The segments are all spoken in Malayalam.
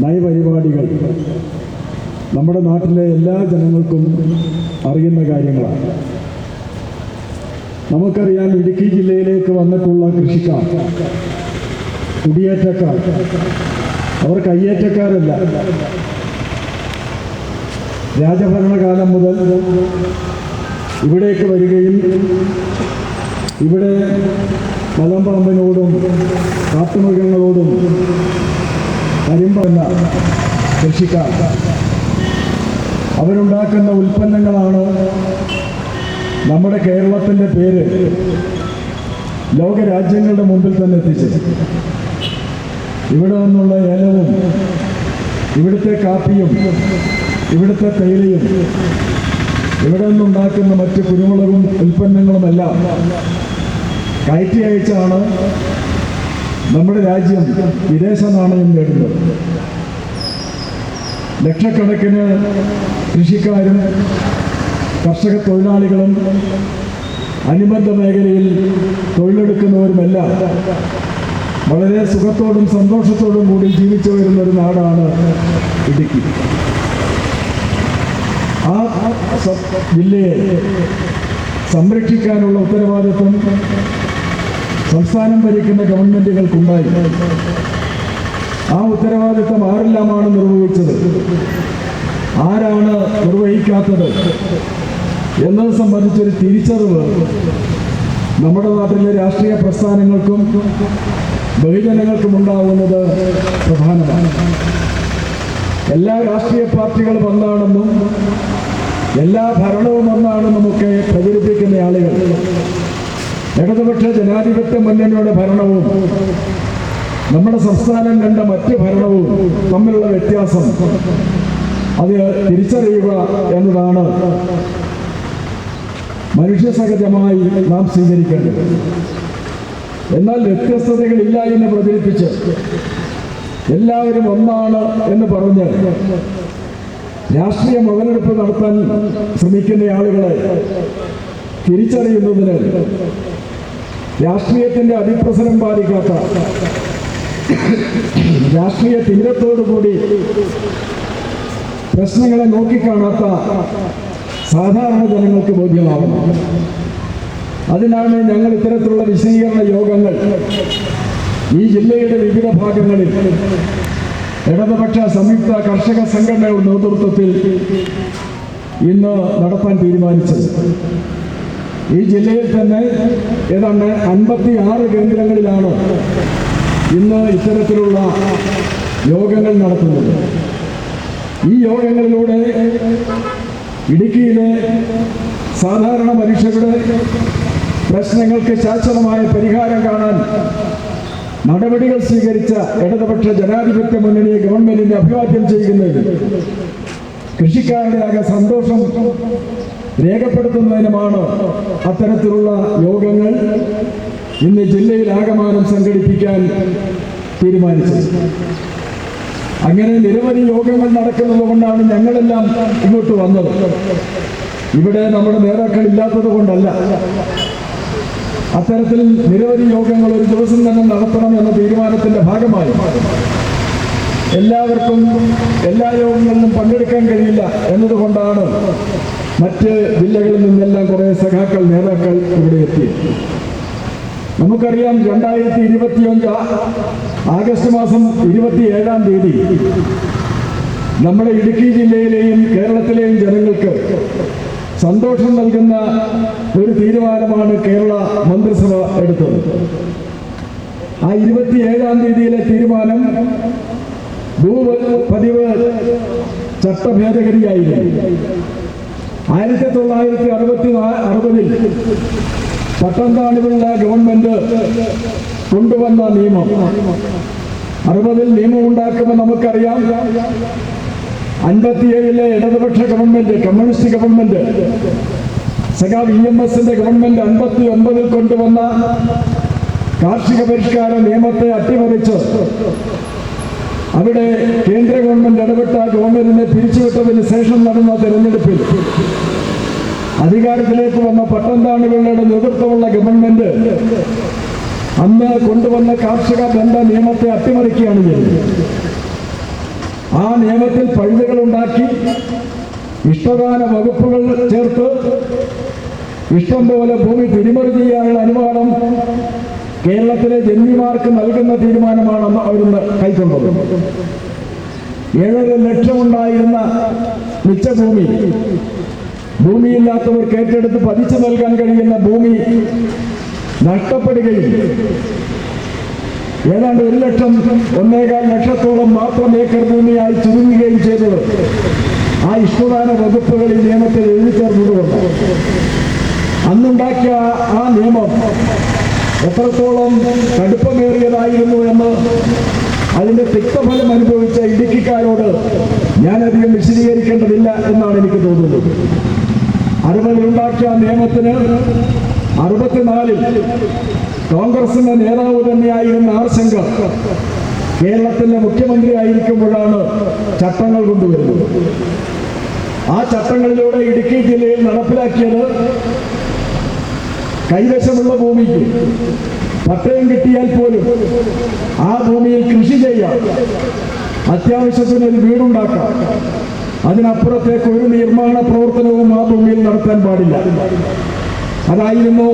നയപരിപാടികൾ നമ്മുടെ നാട്ടിലെ എല്ലാ ജനങ്ങൾക്കും അറിയുന്ന കാര്യങ്ങളാണ്. നമുക്കറിയാം, ഇടുക്കി ജില്ലയിലേക്ക് വന്നിട്ടുള്ള കൃഷിക്കാർ, കുടിയേറ്റക്കാർ, അവർ കയ്യേറ്റക്കാരല്ല. രാജഭരണകാലം മുതൽ ഇവിടേക്ക് വരികയും ഇവിടെ മലമ്പാമ്പിനോടും കാട്ടുമൃഗങ്ങളോടും കരിമ്പറഞ്ഞ കൃഷിക്കാർ അവരുണ്ടാക്കുന്ന ഉൽപ്പന്നങ്ങളാണ് നമ്മുടെ കേരളത്തിൻ്റെ പേര് ലോകരാജ്യങ്ങളുടെ മുമ്പിൽ തന്നെ എത്തിച്ചത്. ഇവിടെ നിന്നുള്ള ഏലവും ഇവിടുത്തെ കാപ്പിയും ഇവിടുത്തെ തേയിലയും ഇവിടെ നിന്നുണ്ടാക്കുന്ന മറ്റ് കുരുമുളകും ഉൽപ്പന്നങ്ങളുമെല്ലാം കയറ്റി അയച്ചാണ് നമ്മുടെ രാജ്യം വിദേശ നാണയം നേടുന്നത്. ലക്ഷക്കണക്കിന് കൃഷിക്കാരും കർഷക തൊഴിലാളികളും അനുബന്ധ മേഖലയിൽ തൊഴിലെടുക്കുന്നവരുമെല്ലാം വളരെ സുഖത്തോടും സന്തോഷത്തോടും കൂടി ജീവിച്ചു വരുന്ന ഒരു നാടാണ് ഇടുക്കി. ആ ജില്ലയെ സംരക്ഷിക്കാനുള്ള ഉത്തരവാദിത്വം സംസ്ഥാനം ഭരിക്കുന്ന ഗവൺമെന്റുകൾക്കുണ്ടായി. ആ ഉത്തരവാദിത്വം ആരെല്ലാമാണ് നിർവഹിച്ചത്, ആരാണ് നിർവഹിക്കാത്തത് എന്നത് സംബന്ധിച്ചൊരു തിരിച്ചറിവ് നമ്മുടെ നാട്ടിലെ രാഷ്ട്രീയ പ്രസ്ഥാനങ്ങൾക്കും ബഹുജനങ്ങൾക്കും ഉണ്ടാവുന്നത് പ്രധാനമാണ്. എല്ലാ രാഷ്ട്രീയ പാർട്ടികളും ഒന്നാണെന്നും എല്ലാ ഭരണവും ഒന്നാണെന്നുമൊക്കെ പ്രചരിപ്പിക്കുന്ന ആളുകൾ ഇടതുപക്ഷ ജനാധിപത്യ മുന്നണിയുടെ ഭരണവും നമ്മുടെ സംസ്ഥാനം കണ്ട മറ്റ് ഭരണവും തമ്മിലുള്ള വ്യത്യാസം അത് തിരിച്ചറിയുക എന്നതാണ് മനുഷ്യസഹജമായി നാം സ്വീകരിക്കേണ്ടത്. എന്നാൽ വ്യത്യസ്തതകളില്ല എന്ന് പ്രചരിപ്പിച്ച് എല്ലാവരും ഒന്നാണ് എന്ന് പറഞ്ഞ് രാഷ്ട്രീയ മുതലെടുപ്പ് നടത്താൻ ശ്രമിക്കുന്ന ആളുകളെ തിരിച്ചറിയുന്നതിന് രാഷ്ട്രീയത്തിന്റെ അതിപ്രസരം പാലിക്കാത്ത, രാഷ്ട്രീയ തീരത്തോടുകൂടി പ്രശ്നങ്ങളെ നോക്കിക്കാണാത്ത സാധാരണ ജനങ്ങൾക്ക് ബോധ്യമാവുന്നു. അതിനാണ് ഞങ്ങൾ ഇത്തരത്തിലുള്ള വിശദീകരണ യോഗങ്ങൾ ഈ ജില്ലയുടെ വിവിധ ഭാഗങ്ങളിൽ ഇടതുപക്ഷ സംയുക്ത കർഷക സംഘടനയുടെ നേതൃത്വത്തിൽ ഇന്ന് നടത്താൻ തീരുമാനിച്ചത്. ഈ ജില്ലയിൽ തന്നെ ഏതാണ്ട് 56 കേന്ദ്രങ്ങളിലാണ് ഇന്ന് ഇത്തരത്തിലുള്ള യോഗങ്ങൾ നടത്തുന്നത്. ഈ യോഗങ്ങളിലൂടെ ഇടുക്കിയിലെ സാധാരണ മനുഷ്യരുടെ പ്രശ്നങ്ങൾക്ക് ശാശ്വതമായ പരിഹാരം കാണാൻ നടപടികൾ സ്വീകരിച്ച ഇടതുപക്ഷ ജനാധിപത്യ മുന്നണിയെ ഗവൺമെന്റിനെ അഭിവാദ്യം ചെയ്യുന്നതിന്, കൃഷിക്കാരുടെ ആകെ സന്തോഷം രേഖപ്പെടുത്തുന്നതിനുമാണ് അത്തരത്തിലുള്ള യോഗങ്ങൾ ഇന്ന് ജില്ലയിലാകമാനം സംഘടിപ്പിക്കാൻ തീരുമാനിച്ചത്. അങ്ങനെ നിരവധി യോഗങ്ങൾ നടക്കുന്നത് കൊണ്ടാണ് ഞങ്ങളെല്ലാം ഇങ്ങോട്ട് വന്നത്. ഇവിടെ നമ്മുടെ നേതാക്കൾ ഇല്ലാത്തത് കൊണ്ടല്ല. അത്തരത്തിൽ നിരവധി യോഗങ്ങൾ ഒരു ദിവസം തന്നെ നടത്തണം എന്ന തീരുമാനത്തിന്റെ ഭാഗമായി എല്ലാവർക്കും എല്ലാ യോഗങ്ങളിലും പങ്കെടുക്കാൻ കഴിയില്ല എന്നതുകൊണ്ടാണ് മറ്റ് ജില്ലകളിൽ നിന്നെല്ലാം കുറേ സഖാക്കൾ, നേതാക്കൾ ഇവിടെ എത്തി. നമുക്കറിയാം, 2025 ആഗസ്റ്റ് മാസം 27-ാം തീയതി നമ്മുടെ ഇടുക്കി ജില്ലയിലെയും കേരളത്തിലെയും ജനങ്ങൾക്ക് സന്തോഷം നൽകുന്ന ഒരു തീരുമാനമാണ് കേരള മന്ത്രിസഭ എടുത്തത്. ആ 27-ാം തീയതിയിലെ തീരുമാനം ഭൂപതിവ് ചട്ട ഭേദഗതിയായിരുന്നു. 1960-ൽ പട്ടംതാണിലുള്ള ഗവൺമെന്റ് കൊണ്ടുവന്ന നിയമം. 60-ൽ നിയമം ഉണ്ടാക്കുമ്പോൾ നമുക്കറിയാം, 57-ലെ ഇടതുപക്ഷ ഗവൺമെന്റ്, കമ്മ്യൂണിസ്റ്റ് ഗവൺമെന്റ്, സഖാവ് EMSന്റെ ഗവൺമെന്റ് 59-ൽ കൊണ്ടുവന്ന കാർഷിക പരിഷ്കാര നിയമത്തെ അട്ടിമറിച്ച് അവിടെ കേന്ദ്ര ഗവൺമെന്റ് ഇടപെട്ട ഗവൺമെന്റിനെ പിരിച്ചുവിട്ടതിന് ശേഷം നടന്ന തെരഞ്ഞെടുപ്പിൽ അധികാരത്തിലേക്ക് വന്ന പട്ടംതാണികളുടെ നേതൃത്വമുള്ള ഗവൺമെന്റ് അന്ന് കൊണ്ടുവന്ന കാർഷിക ബന്ധ നിയമത്തെ അട്ടിമറിക്കുകയാണ് ചെയ്യുന്നത്. ആ നിയമത്തിൽ പഴുതുകളുണ്ടാക്കി ഇഷ്ടദാന വകുപ്പുകൾ ചേർത്ത് ഇഷ്ടം പോലെ ഭൂമി തിരിമറി ചെയ്യാനുള്ള അനുവാദം കേരളത്തിലെ ജന്മിമാർക്ക് നൽകുന്ന തീരുമാനമാണ് അവരിന്ന് കൈക്കൊണ്ടത്. 7.5 ലക്ഷം ഉണ്ടായിരുന്ന മിച്ചഭൂമി ഭൂമിയില്ലാത്തവർക്ക് ഏറ്റെടുത്ത് പതിച്ചു നൽകാൻ കഴിയുന്ന ഭൂമി നഷ്ടപ്പെടുകയും ഏതാണ്ട് 1 ലക്ഷം 1.25 ലക്ഷത്തോളം മാത്രം ഏക്കർ ഭൂമിയായി ചുരുങ്ങുകയും ചെയ്തത് ആ ഇഷ്ടദാന വകുപ്പുകൾ ഈ നിയമത്തിൽ എഴുതി ചേർന്നതുകൊണ്ട്. അന്നുണ്ടാക്കിയ ആ നിയമം എത്രത്തോളം കടുപ്പമേറിയതായിരുന്നു എന്ന് അതിന്റെ തിക്തഫലം അനുഭവിച്ച ഇടുക്കിക്കാരോട് ഞാനധികം വിശദീകരിക്കേണ്ടതില്ല എന്നാണ് എനിക്ക് തോന്നുന്നത്. 60-ലുണ്ടാക്കിയ നിയമത്തിന് 64-ൽ കോൺഗ്രസിന്റെ നേതാവ് തന്നെയായിരുന്ന ആർ ശങ്കർ കേരളത്തിന്റെ മുഖ്യമന്ത്രി ആയിരിക്കുമ്പോഴാണ് ചട്ടങ്ങൾ കൊണ്ടുവരുന്നത്. ആ ചട്ടങ്ങളിലൂടെ ഇടുക്കി ജില്ലയിൽ നടപ്പിലാക്കിയത് കൈവശമുള്ള ഭൂമിക്ക് പട്ടയം കിട്ടിയാൽ പോലും ആ ഭൂമിയിൽ കൃഷി ചെയ്യാം, അത്യാവശ്യത്തിന് ഒരു വീടുണ്ടാക്കാം, അതിനപ്പുറത്തേക്ക് ഒരു നിർമ്മാണ പ്രവർത്തനവും ആ ഭൂമിയിൽ നടത്താൻ പാടില്ല. അതായിരുന്നു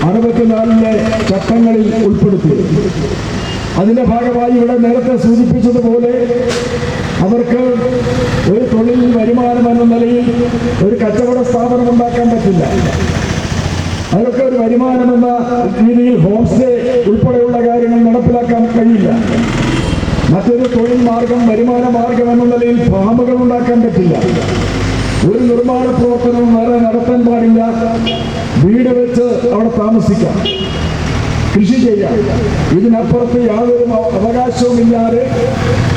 64-ലെ ചട്ടങ്ങളിൽ ഉൾപ്പെടുത്തിയത്. അതിന്റെ ഭാഗമായി ഇവിടെ നേരത്തെ സൂചിപ്പിച്ചതുപോലെ അവർക്ക് ഒരു തൊഴിൽ വരുമാനം എന്ന നിലയിൽ ഒരു കച്ചവട സ്ഥാപനം ഉണ്ടാക്കാൻ പറ്റില്ല. അവർക്ക് ഒരു വരുമാനമെന്ന രീതിയിൽ ഹോം സ്റ്റേ ഉൾപ്പെടെയുള്ള കാര്യങ്ങൾ നടപ്പിലാക്കാൻ കഴിയില്ല. മറ്റൊരു തൊഴിൽ മാർഗം, വരുമാന മാർഗം എന്ന നിലയിൽ ഫാമുകൾ ഉണ്ടാക്കാൻ പറ്റില്ല. ഒരു നിർമ്മാണ പ്രവർത്തനവും വേറെ നടത്താൻ പാടില്ല. വീട് വെച്ച് അവിടെ താമസിക്കാം, കൃഷി ചെയ്യാം. ഇതിനപ്പുറത്ത് യാതൊരു അവകാശവുമില്ലാതെ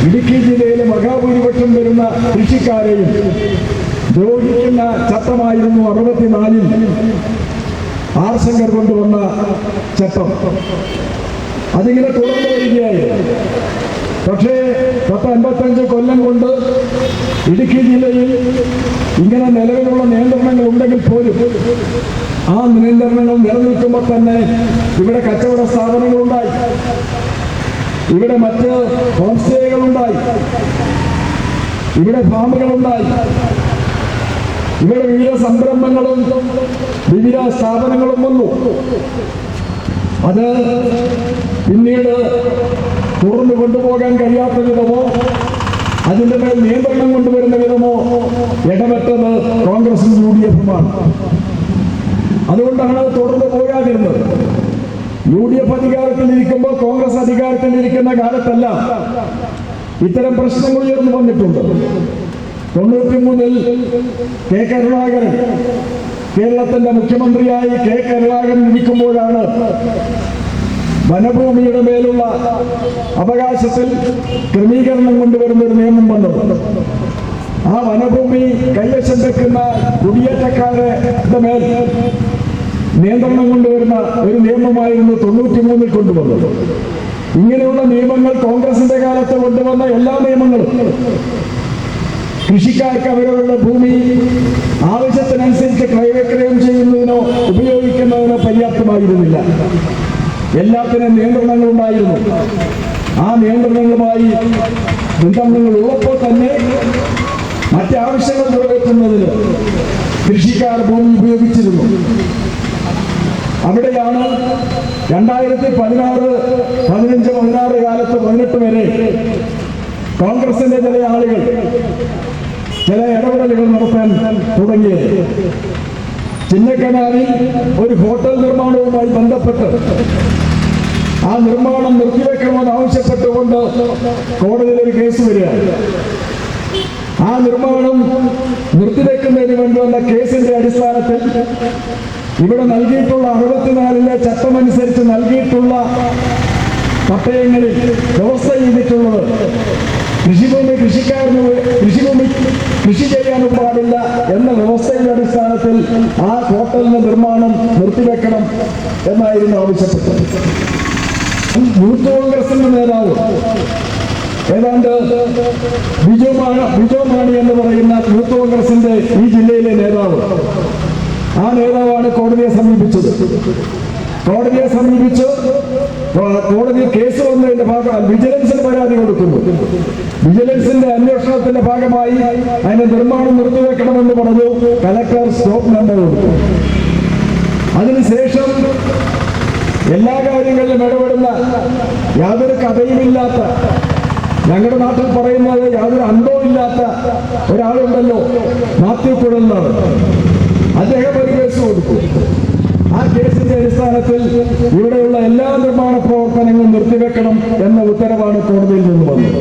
ഇടുക്കി ജില്ലയിലെ മഹാഭൂരിപക്ഷം വരുന്ന കൃഷിക്കാരെയും ദ്രോഹിക്കുന്ന ചട്ടമായിരുന്നു 64-ൽ ആർ ശങ്കർ കൊണ്ടുവന്ന ചട്ടം. അതിങ്ങനെ തുടർന്നു വരികയായിരുന്നു. പക്ഷേ 55 കൊല്ലം കൊണ്ട് ഇടുക്കി ജില്ലയിൽ ഇങ്ങനെ നിലവിലുള്ള നിയന്ത്രണങ്ങൾ ഉണ്ടെങ്കിൽ പോലും ആ നിയന്ത്രണങ്ങൾ നിലനിൽക്കുമ്പോൾ തന്നെ ഇവിടെ കച്ചവട സ്ഥാപനങ്ങളുണ്ടായി, ഇവിടെ മറ്റ് ഹോം സ്റ്റേകളുണ്ടായി, ഇവിടെ ഫാമുകളുണ്ടായി, ഇവിടെ വിവിധ സംരംഭങ്ങളും വിവിധ സ്ഥാപനങ്ങളും വന്നു. അത് പിന്നീട് തുറന്നു കൊണ്ടുപോകാൻ കഴിയാത്ത വിധമോ അതിൻ്റെ മേൽ നിയന്ത്രണം കൊണ്ടുവരുന്ന വിധമോ ഇടപെട്ടത് കോൺഗ്രസും UDF-ഉമാണ്. അതുകൊണ്ടാണ് തുടർന്ന് പോകാതിരുന്നത്. UDF അധികാരത്തിലിരിക്കുമ്പോൾ കോൺഗ്രസ് അധികാരത്തിലിരിക്കുന്ന കാലത്തല്ല ഇത്തരം പ്രശ്നങ്ങൾ ഉയർന്നു വന്നിട്ടുണ്ട്. 93-ൽ കെ കരുണാകരൻ കേരളത്തിന്റെ മുഖ്യമന്ത്രിയായി കരുണാകരൻ ഇരിക്കുമ്പോഴാണ് വനഭൂമിയുടെ മേലുള്ള അവകാശത്തിൽ ക്രമീകരണം കൊണ്ടുവരുന്ന ഒരു നിയമം വന്നത്. ആ വനഭൂമി കൈവശം വെക്കുന്ന കുടിയേറ്റക്കാരുടെ മേൽ നിയന്ത്രണം കൊണ്ടുവരുന്ന ഒരു നിയമമായിരുന്നു 93-ൽ കൊണ്ടുവന്നത്. ഇങ്ങനെയുള്ള നിയമങ്ങൾ കോൺഗ്രസിന്റെ കാലത്ത് കൊണ്ടുവന്ന എല്ലാ നിയമങ്ങളും കൃഷിക്കാർക്ക് അവരവരുടെ ഭൂമി ആവശ്യത്തിനനുസരിച്ച് ക്രയവിക്രയം ചെയ്യുന്നതിനോ ഉപയോഗിക്കുന്നതിനോ പര്യാപ്തമായിരുന്നില്ല. എല്ലാത്തിനും നിയന്ത്രണങ്ങളുണ്ടായിരുന്നു. ആ നിയന്ത്രണങ്ങളുമായി ബന്ധങ്ങൾ ഉള്ളപ്പോൾ തന്നെ മറ്റാവശ്യങ്ങൾ നിറവേറ്റുന്നതിന് കൃഷിക്കാർ ഭൂമി ഉപയോഗിച്ചിരുന്നു. അവിടെയാണ് 2016, 15, 16 കാലത്ത് 18 വരെ കോൺഗ്രസിന്റെ ചില ആളുകൾ ചില ഇടപെടലുകൾ നടത്താൻ തുടങ്ങിയത്. ചിന്നക്കനാലിൽ ഒരു ഹോട്ടൽ നിർമ്മാണവുമായി ബന്ധപ്പെട്ട് ആ നിർമ്മാണം നിർത്തിവെക്കണമെന്ന് ആവശ്യപ്പെട്ടുകൊണ്ട് കോടതിയിൽ ഒരു കേസ് വരികയാണ്. ആ നിർമ്മാണം നിർത്തിവെക്കുന്നതിന് വേണ്ടി വന്ന കേസിന്റെ അടിസ്ഥാനത്തിൽ ഇവിടെ നൽകിയിട്ടുള്ള 64-ലെ ചട്ടമനുസരിച്ച് നൽകിയിട്ടുള്ള പട്ടയങ്ങളിൽ വ്യവസ്ഥ ചെയ്തിട്ടുള്ളത് കൃഷിഭൂമി കൃഷിക്കാരന് കൃഷി ചെയ്യാനും പാടില്ല എന്ന വ്യവസ്ഥയുടെ അടിസ്ഥാനത്തിൽ ആ ഹോട്ടലിന്റെ നിർമ്മാണം നിർത്തിവെക്കണം എന്നായിരുന്നു ആവശ്യപ്പെട്ടത്. യൂത്ത് കോൺഗ്രസിന്റെ നേതാവ് ഏതാണ്ട് ബിജു മാണി എന്ന് പറയുന്ന യൂത്ത് കോൺഗ്രസിന്റെ ഈ ജില്ലയിലെ നേതാവ്, ആ നേതാവാണ് കോടതിയെ സമീപിച്ചത്. കോടതിയെ സമീപിച്ച് കോടതി കേസ് വന്നതിന്റെ ഭാഗമായി വിജിലൻസിന് പരാതി കൊടുക്കുന്നു. വിജിലൻസിന്റെ അന്വേഷണത്തിന്റെ ഭാഗമായി അതിന്റെ നിർമ്മാണം നിർത്തിവെക്കണമെന്ന് പറഞ്ഞു. കലക്ടർ സ്റ്റോപ്പ് നമ്പർ കൊടുത്തു. അതിനുശേഷം എല്ലാ കാര്യങ്ങളിലും ഇടപെടുന്ന, യാതൊരു കഥയുമില്ലാത്ത, ഞങ്ങളുടെ നാട്ടിൽ പറയുന്നത് യാതൊരു അന്തവും ഇല്ലാത്ത ഒരാളുണ്ടല്ലോ, മാത്യു കുഴൽനാടൻ. അദ്ദേഹം ഒരു കേസ് കൊടുത്തു. ആ കേസിന്റെ അടിസ്ഥാനത്തിൽ ഇവിടെയുള്ള എല്ലാ നിർമ്മാണ പ്രവർത്തനങ്ങളും നിർത്തിവെക്കണം എന്ന ഉത്തരവാണ് കോടതിയിൽ നിന്ന് വന്നത്.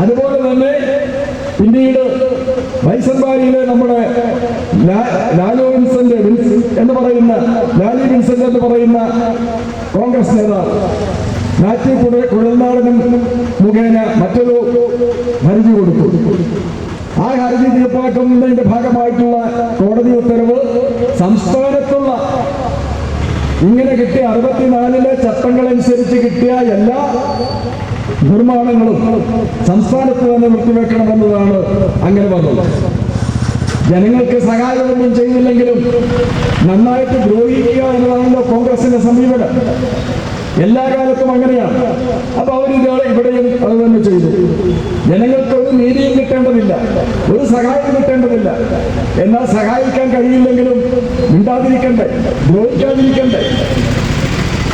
അതുപോലെ തന്നെ പിന്നീട് ബൈസൺവാലിയിലെ നമ്മുടെ ലാലി വിൻസെന്റ് എന്ന് പറയുന്ന കോൺഗ്രസ് നേതാവ് മാത്യു കുഴൽനാടനും മുഖേന മറ്റൊരു ഹർജി കൊടുത്തു. ആ ഹർജി തീർപ്പാക്കുന്നതിന്റെ ഭാഗമായിട്ടുള്ള കോടതി ഉത്തരവ് സംസ്ഥാനത്തുള്ള ഇങ്ങനെ കിട്ടിയ 64 ചട്ടങ്ങളനുസരിച്ച് കിട്ടിയ എല്ലാ നിർമ്മാണങ്ങളും സംസ്ഥാനത്ത് തന്നെ നിർത്തിവെക്കണമെന്നതാണ് അങ്ങനെ വന്നത്. ജനങ്ങൾക്ക് സഹായമൊന്നും ചെയ്യുന്നില്ലെങ്കിലും നന്നായിട്ട് ദ്രോഹിക്കുക എന്നതാണല്ലോ കോൺഗ്രസിന്റെ സമീപനം. എല്ലാ കാലത്തും അങ്ങനെയാണ്. അപ്പൊ ഇവിടെയും അത് തന്നെ ചെയ്തു. ജനങ്ങൾക്ക് ഒരു നീതിയും കിട്ടേണ്ടതില്ല, ഒരു സഹായം കിട്ടേണ്ടതില്ല. എന്നാൽ സഹായിക്കാൻ കഴിയില്ലെങ്കിലും മിണ്ടാതിരിക്കണ്ടേ, ദ്രോഹിക്കാതിരിക്കണ്ടേ.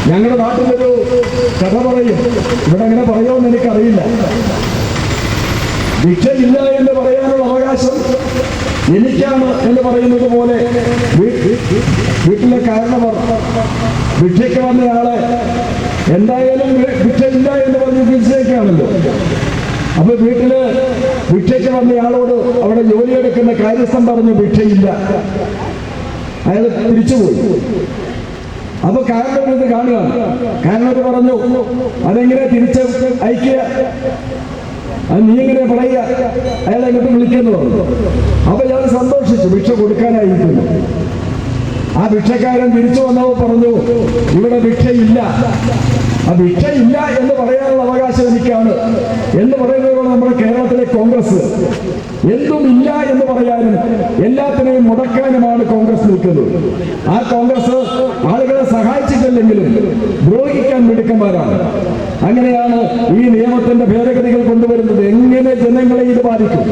ഞങ്ങളുടെ നാട്ടിലൊരു കഥ പറയും, ഇവിടെ എങ്ങനെ പറയുമെന്ന് എനിക്കറിയില്ല. ഭിക്ഷയില്ല എന്ന് പറയാനുള്ള അവകാശം എനിക്കാണ് എന്ന് പറയുന്നത് പോലെ വീട്ടിലെ കാരണവർ ഭിക്ഷയ്ക്ക് വന്നയാളെ എന്തായാലും ഭിക്ഷയില്ല എന്ന് പറഞ്ഞ് തിരിച്ചേക്കാണല്ലോ. അപ്പൊ വീട്ടില് ഭിക്ഷയ്ക്ക് വന്നയാളോട് അവിടെ ജോലിയെടുക്കുന്ന കാര്യസ്ഥൻ പറഞ്ഞു ഭിക്ഷയില്ല. അയാൾ തിരിച്ചുപോയി. അപ്പൊ കാരണവർ ഇത് കാണുകയാണ്. കാരണവർ പറഞ്ഞു അതെങ്ങനെ തിരിച്ച് അയക്കുക, അത് നീ എങ്ങനെ പറയുക, അയാളെ എങ്ങോട്ട് വിളിക്കുന്നു പറഞ്ഞു. അപ്പൊ ഇയാൾ സന്തോഷിച്ചു, ഭിക്ഷ കൊടുക്കാനായിരിക്കുന്നു. ആ ഭിക്ഷക്കാരൻ തിരിച്ചു വന്നപ്പോൾ പറഞ്ഞു ഇവിടെ ഭിക്ഷയില്ല. ആ ഭിക്ഷയില്ല എന്ന് പറയാനുള്ള അവകാശം എനിക്കാണ് എന്ന് പറയുന്നത് നമ്മുടെ കേരളത്തിലെ കോൺഗ്രസ് എന്തുമില്ല എന്ന് പറയാനും എല്ലാത്തിനെയും മുടക്കാനുമാണ് കോൺഗ്രസ് നിൽക്കുന്നത്. ആ കോൺഗ്രസ് ആളുകളെ സഹായിച്ചിട്ടില്ലെങ്കിലും ദ്രോഹിക്കാൻ മിടുക്കന്മാരാണ്. അങ്ങനെയാണ് ഈ നിയമത്തിന്റെ ഭേദഗതികൾ കൊണ്ടുവരുന്നത്. എങ്ങനെ ജനങ്ങളെ ഇത് ബാധിക്കും,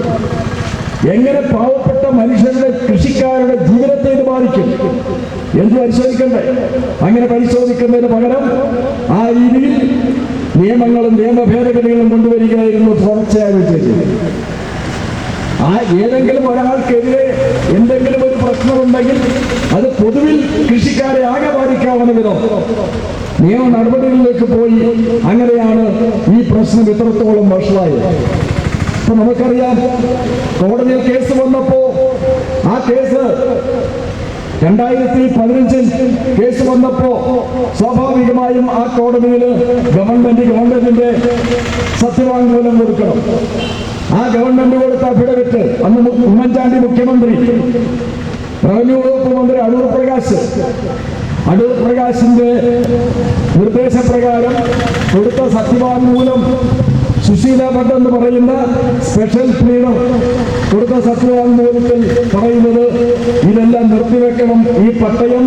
എങ്ങനെ പാവപ്പെട്ട മനുഷ്യരുടെ, കൃഷിക്കാരുടെ ജീവിതത്തെ ഇത് ബാധിക്കും എന്ന് പരിശോധിക്കണ്ടേ? അങ്ങനെ പരിശോധിക്കുന്നതിന് പകരം ആ രീതിയിൽ നിയമങ്ങളും നിയമ ഭേദഗതികളും കൊണ്ടുവരികയായിരുന്നു തുടർച്ചയായി ചെയ്തത്. ആ ഏതെങ്കിലും ഒരാൾക്കെതിരെ എന്തെങ്കിലും ഒരു പ്രശ്നമുണ്ടെങ്കിൽ അത് പൊതുവിൽ കൃഷിക്കാരെ ആകെ ബാധിക്കാവുന്ന വിധം നിയമ നടപടികളിലേക്ക് പോയി. അങ്ങനെയാണ് ഈ പ്രശ്നം ഇത്രത്തോളം വഷളായത്. അപ്പൊ നമുക്കറിയാം, കോടതിയിൽ കേസ് വന്നപ്പോ ആ കേസ് 2015 കേസ് വന്നപ്പോ സ്വാഭാവികമായും ആ കോടതിയിൽ ഗവൺമെന്റിന്റെ സത്യവാങ്മൂലം കൊടുക്കണം. ആ ഗവൺമെന്റ് കൊടുത്ത അഫിഡവിറ്റ് അന്ന് ഉമ്മൻചാണ്ടി മുഖ്യമന്ത്രി, റവന്യൂ വകുപ്പ് മന്ത്രി അടൂർ പ്രകാശിന്റെ നിർദ്ദേശപ്രകാരം കൊടുത്ത സത്യവാങ്മൂലം, സുശീല ഭട്ട് എന്ന് പറയുന്ന സ്പെഷ്യൽ പ്ലീഡർ കൊടുത്ത സത്യവാങ്മൂലത്തിൽ പറയുന്നത് ഇതെല്ലാം നിർത്തിവെക്കണം. ഈ പട്ടയം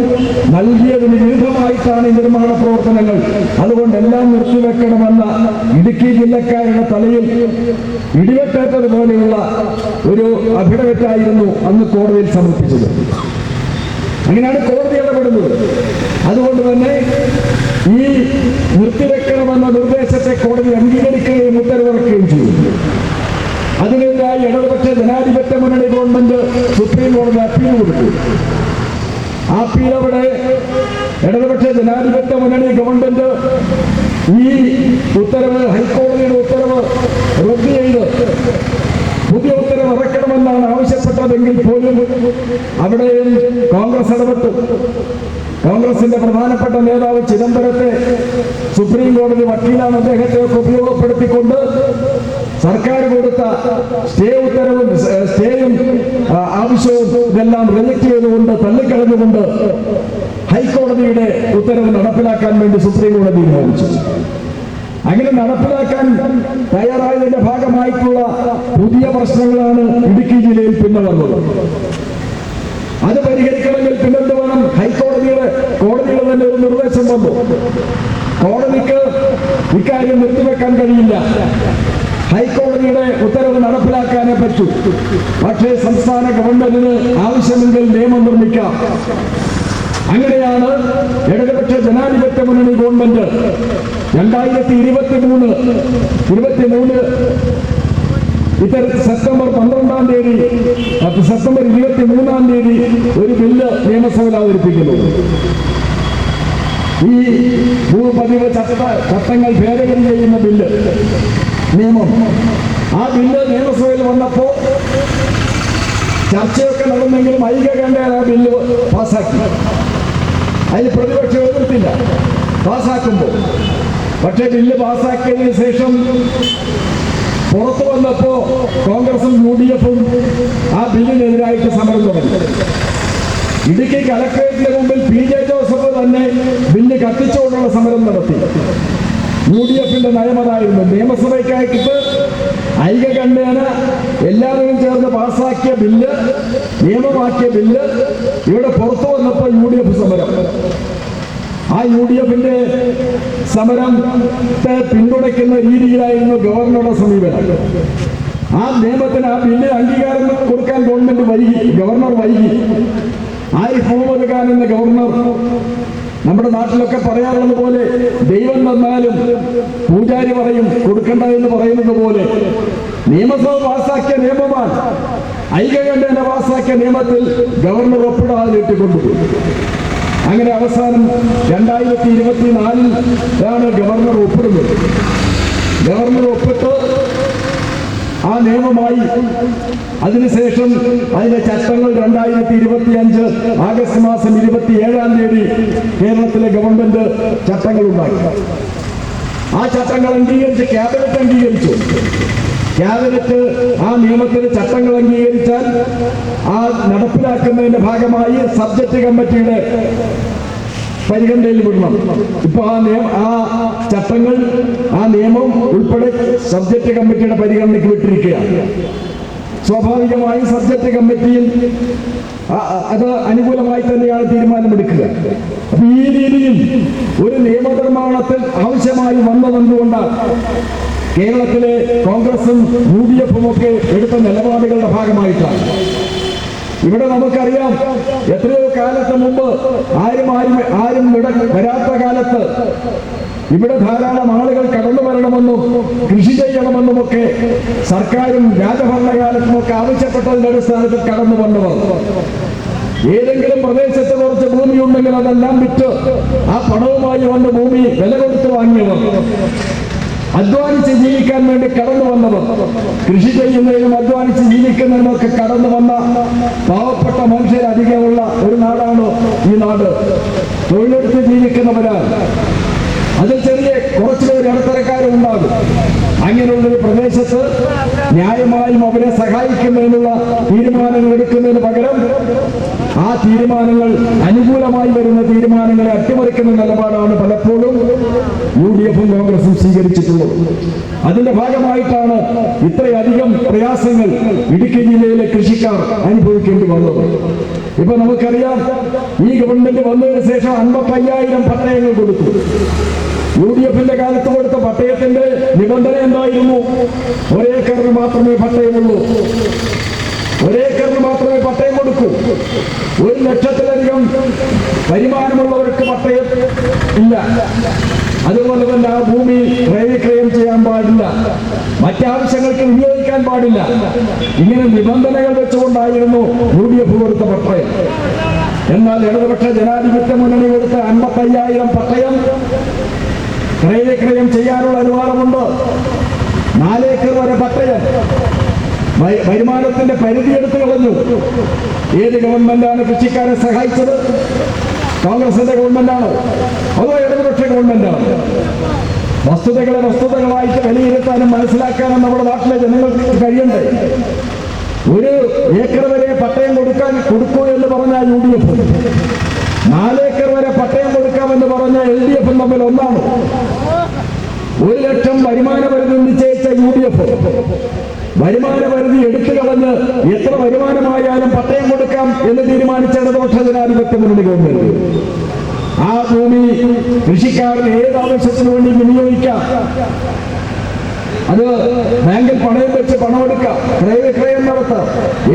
നൽകിയതിന് വിരുദ്ധമായിട്ടാണ് ഈ നിർമ്മാണ പ്രവർത്തനങ്ങൾ, അതുകൊണ്ടെല്ലാം നിർത്തിവെക്കണമെന്ന ഇടുക്കി ജില്ലക്കാരുടെ തലയിൽ ഇടിവെട്ടേറ്റതുപോലെയുള്ള ഒരു അഫിഡവിറ്റായിരുന്നു അന്ന് കോടതിയിൽ സമർപ്പിച്ചത്. അങ്ങനെയാണ് കോടതി ഇടപെടുന്നത്. അതുകൊണ്ട് തന്നെ ഈ നിർത്തിവെക്കണമെന്ന നിർദ്ദേശത്തെ കോടതി അംഗീകരിക്കുകയും ഉത്തരവിറക്കുകയും ചെയ്തു. അതിനെതിരായി ഇടതുപക്ഷ ജനാധിപത്യ മുന്നണി ഗവൺമെന്റ് സുപ്രീം കോടതി അപ്പീൽ കൊടുത്തു. ആ അപ്പീൽ അവിടെ ഇടതുപക്ഷ ജനാധിപത്യ മുന്നണി ഗവൺമെന്റ് ഈ ഉത്തരവ്, ഹൈക്കോടതിയുടെ ഉത്തരവ് റദ്ദ് ചെയ്ത് പുതിയ ഉത്തരവ് ഇറക്കണമെന്നാണ് ആവശ്യപ്പെട്ടതെങ്കിൽ പോലും അവിടെയും കോൺഗ്രസ് ഇടപെട്ടു. കോൺഗ്രസിന്റെ പ്രധാനപ്പെട്ട നേതാവ് ചിദംബരത്തെ സുപ്രീം കോടതി വക്കീലാണ്, അദ്ദേഹത്തെ ഉപയോഗപ്പെടുത്തിക്കൊണ്ട് സർക്കാർ കൊടുത്ത സ്റ്റേയും ആവശ്യവും ഇതെല്ലാം റിജക്ട് ചെയ്തുകൊണ്ട്, തള്ളിക്കളഞ്ഞുകൊണ്ട് ഹൈക്കോടതിയുടെ ഉത്തരവ് നടപ്പിലാക്കാൻ വേണ്ടി സുപ്രീം കോടതി തീരുമാനിച്ചു. അങ്ങനെ നടപ്പിലാക്കാൻ തയ്യാറായതിന്റെ ഭാഗമായിട്ടുള്ള പുതിയ പ്രശ്നങ്ങളാണ് ഇടുക്കി ജില്ലയിൽ പിന്നെ വന്നത്. അത് പരിഹരിക്കണമെങ്കിൽ പിന്നെന്ത് വേണം? കോടതികൾ തന്നെ ഒരു നിർദ്ദേശം വന്നു. കോടതിക്ക് ഇക്കാര്യം നിർത്തിവെക്കാൻ കഴിയില്ല, ഹൈക്കോടതിയുടെ ഉത്തരവ് നടപ്പിലാക്കാനേ പറ്റൂ. പക്ഷേ സംസ്ഥാന ഗവൺമെന്റിന് ആവശ്യമെങ്കിൽ നിയമം നിർമ്മിക്കാം. അങ്ങനെയാണ് ഇടതുപക്ഷ ജനാധിപത്യ മുന്നണി ഗവൺമെന്റ് 2023 ഇത്തരത്തിൽ സെപ്റ്റംബർ 12-ാം തീയതി സെപ്റ്റംബർ 23-ാം തീയതി ഒരു ബില്ല് നിയമസഭയിൽ അവതരിപ്പിക്കുന്നു. ഈ ഭൂപതിവ് ചട്ടങ്ങൾ ഭേദഗതി ചെയ്യുന്ന ബില്ല് നിയമം. ആ ബില്ല് നിയമസഭയിൽ വന്നപ്പോ ചർച്ചയൊക്കെ നടന്നെങ്കിലും ഐക്യകണ്ഠേന ആ ബില്ല് പാസ്സാക്കി. അതിൽ പ്രതിപക്ഷം എതിർത്തില്ല പാസ്സാക്കുമ്പോൾ. പക്ഷേ ബില്ല് പാസ്സാക്കിയതിനു ശേഷം പുറത്തു വന്നപ്പോ കോൺഗ്രസും UDF-ഉം ആ ബില്ലിനെതിരായിട്ട് സമരം തുടങ്ങി. ഇടുക്കി കലക്ടറേറ്റിന് മുമ്പിൽ PJ ജോസഫ് തന്നെ ബില്ല് കത്തിച്ചുകൊണ്ടുള്ള സമരം നടത്തി. UDF-ന്റെ നയമതായിരുന്നു. നിയമസഭയ്ക്കായിട്ട് ഐക്യകണ്ഠേന എല്ലാവരും ചേർന്ന് പാസ്സാക്കിയ ബില്ല്, നിയമമാക്കിയ ബില്ല് ഇവിടെ പുറത്തു വന്നപ്പോൾ UDF സമരം. ആ UDF-ന്റെ സമരത്തെ പിന്തുണയ്ക്കുന്ന രീതിയിലായിരുന്നു ഗവർണറുടെ സമീപനം. ആ നിയമത്തിന്, ആ ബില്ല് അംഗീകാരം കൊടുക്കാൻ ഗവർണർ വൈകി. ആരിഫ് മുഹമ്മദ് ഖാൻ എന്ന ഗവർണർ, നമ്മുടെ നാട്ടിലൊക്കെ പറയാറുള്ളത് പോലെ ദൈവം തന്നാലും പൂജാരി പറയും കൊടുക്കണ്ട എന്ന് പറയുന്നത് പോലെ നിയമസഭ പാസ്സാക്കിയ നിയമമാണ്. ഐക്യകണ്ഠേന പാസ്സാക്കിയ നിയമത്തിൽ ഗവർണർ ഒപ്പിടാതെ നീട്ടിക്കൊണ്ടുപോയി. അങ്ങനെ അവസാനം 2024 ഗവർണർ ഒപ്പിടുന്നത്. ഗവർണർ ഒപ്പിട്ട് ആ നിയമമായി. അതിനുശേഷം അതിന്റെ ചട്ടങ്ങൾ 2025 ആഗസ്റ്റ് മാസം 27-ാം തീയതി കേരളത്തിലെ ഗവൺമെന്റ് ചട്ടങ്ങൾ ഉണ്ടാക്കി. ആ ചട്ടങ്ങൾ അംഗീകരിച്ച് ക്യാബിനറ്റ് അംഗീകരിച്ചു. ക്യാബിനറ്റ് ആ നിയമത്തിന് ചട്ടങ്ങൾ അംഗീകരിച്ചാൽ ആ നടപ്പിലാക്കുന്നതിന്റെ ഭാഗമായി സബ്ജക്ട് കമ്മിറ്റിയുടെ പരിഗണനയിൽ വിടണം. ഇപ്പൊ ആ ചട്ടങ്ങൾ, ആ നിയമം ഉൾപ്പെടെ സബ്ജക്ട് കമ്മിറ്റിയുടെ പരിഗണനയ്ക്ക് വിട്ടിരിക്കുകയാണ്. സ്വാഭാവികമായും സബ്ജക്ട് കമ്മിറ്റിയിൽ അത് അനുകൂലമായി തന്നെയാണ് തീരുമാനമെടുക്കുക. അപ്പൊ ഈ രീതിയിൽ ഒരു നിയമനിർമ്മാണത്തിൽ ആവശ്യമായി വന്നതെന്തുകൊണ്ടാണ് കേരളത്തിലെ കോൺഗ്രസും UDF-ഉം ഒക്കെ എടുത്ത നിലപാടുകളുടെ ഭാഗമായിട്ടാണ്. ഇവിടെ നമുക്കറിയാം, എത്രയോ കാലത്ത് മുമ്പ് ആരും വരാത്ത കാലത്ത് ഇവിടെ ധാരാളം ആളുകൾ കടന്നു വരണമെന്നും കൃഷി ചെയ്യണമെന്നുമൊക്കെ സർക്കാരും രാജഭരണകാലത്തുമൊക്കെ ആവശ്യപ്പെട്ടതിന്റെ അടിസ്ഥാനത്തിൽ കടന്നു വന്നവർ, ഏതെങ്കിലും പ്രദേശത്ത് കുറച്ച് ഭൂമി ഉണ്ടെങ്കിൽ അതെല്ലാം വിറ്റ് ആ പണവുമായി വന്ന ഭൂമി വില കൊടുത്ത് വാങ്ങിയവർ, അധ്വാനിച്ച് ജീവിക്കാൻ വേണ്ടി കടന്നു വന്നവർ, കൃഷി ചെയ്യുന്നതിനും അധ്വാനിച്ച് ജീവിക്കുന്നതിനുമൊക്കെ കടന്നു വന്ന പാവപ്പെട്ട മനുഷ്യരധികമുള്ള ഒരു നാടാണ് ഈ നാട്. തൊഴിലെടുത്ത് ജീവിക്കുന്നവരാണ്. അതിൽ ചെറിയ കുറച്ചുപേർ ഇടത്തരക്കാരും ഉണ്ടാകും. അങ്ങനെയുള്ളൊരു പ്രദേശത്ത് ന്യായമായും അവരെ സഹായിക്കുന്നതിനുള്ള തീരുമാനങ്ങൾ എടുക്കുന്നതിന് പകരം ആ തീരുമാനങ്ങൾ, അനുകൂലമായി വരുന്ന തീരുമാനങ്ങളെ അട്ടിമറിക്കുന്ന നിലപാടാണ് പലപ്പോഴും UDF-ഉം കോൺഗ്രസും സ്വീകരിച്ചിട്ടുള്ളത്. അതിന്റെ ഭാഗമായിട്ടാണ് ഇത്രയധികം പ്രയാസങ്ങൾ ഇടുക്കി ജില്ലയിലെ കൃഷിക്കാർ അനുഭവിക്കേണ്ടി വന്നത്. ഇപ്പൊ നമുക്കറിയാം, ഈ ഗവൺമെന്റ് വന്നതിന് ശേഷം 55,000 പട്ടയങ്ങൾ കൊടുത്തു. UDF-ന്റെ കാലത്ത് കൊടുത്ത പട്ടയത്തിന്റെ നിബന്ധന എന്തായിരുന്നു? 1 ഏക്കറിന് മാത്രമേ പട്ടയമുള്ളൂ. 1 ഏക്കറിന് മാത്രമേ പട്ടയം കൊടുക്കൂ. 1 ലക്ഷത്തിലധികം വരുമാനമുള്ളവർക്ക് പട്ടയം ഇല്ല. അതുപോലെ തന്നെ ആ ഭൂമി ക്രയവിക്രയം ചെയ്യാൻ പാടില്ല, മറ്റാവശ്യങ്ങൾക്ക് വിനിയോഗിക്കാൻ പാടില്ല. ഇങ്ങനെ നിബന്ധനകൾ വെച്ചുകൊണ്ടായിരുന്നു UDF കൊടുത്ത പട്ടയം. എന്നാൽ ഇടതുപക്ഷ ജനാധിപത്യ മുന്നണി കൊടുത്ത 55,000 പട്ടയം ക്രയവിക്രയം ചെയ്യാനുള്ള അനുവാദമുണ്ട്. 4 ഏക്കർ വരെ പട്ടയം. വരുമാനത്തിന്റെ പരിധി എടുത്തു കളഞ്ഞു. ഏത് ഗവൺമെന്റാണ് കൃഷിക്കാരെ സഹായിച്ചത്? കോൺഗ്രസിന്റെ ഗവൺമെന്റാണോ അതോ ഇടതുപക്ഷ ഗവൺമെന്റാണോ? വസ്തുതകളെ വസ്തുതകളായിട്ട് വിലയിരുത്താനും മനസ്സിലാക്കാനും നമ്മുടെ നാട്ടിലെ ജനങ്ങൾക്ക് കഴിയണ്ടേ? 1 ഏക്കർ വരെ പട്ടയം കൊടുക്കൂ എന്ന് പറഞ്ഞ UDF, 4 ഏക്കർ വരെ പട്ടയം കൊടുക്കാമെന്ന് പറഞ്ഞ LDF തമ്മിൽ ഒന്നാണ്. 1 ലക്ഷം വരുമാന പരിധി നിശ്ചയിച്ച UDF വരുമാന പരിധി എടുത്തു കളഞ്ഞ് എത്ര വരുമാനമായാലും പട്ടയം കൊടുക്കാം എന്ന് തീരുമാനിച്ച ഇടതുപക്ഷ ജനാധിപത്യ മുന്നണി ഗവൺമെന്റ്. ആ ഭൂമി കൃഷിക്കാരന് ഏത് ആവശ്യത്തിന് വേണ്ടി വിനിയോഗിക്കാം. അത് ബാങ്കിൽ പണയം വെച്ച് പണമെടുക്കാം, ക്രയവിക്രയം നടത്താം,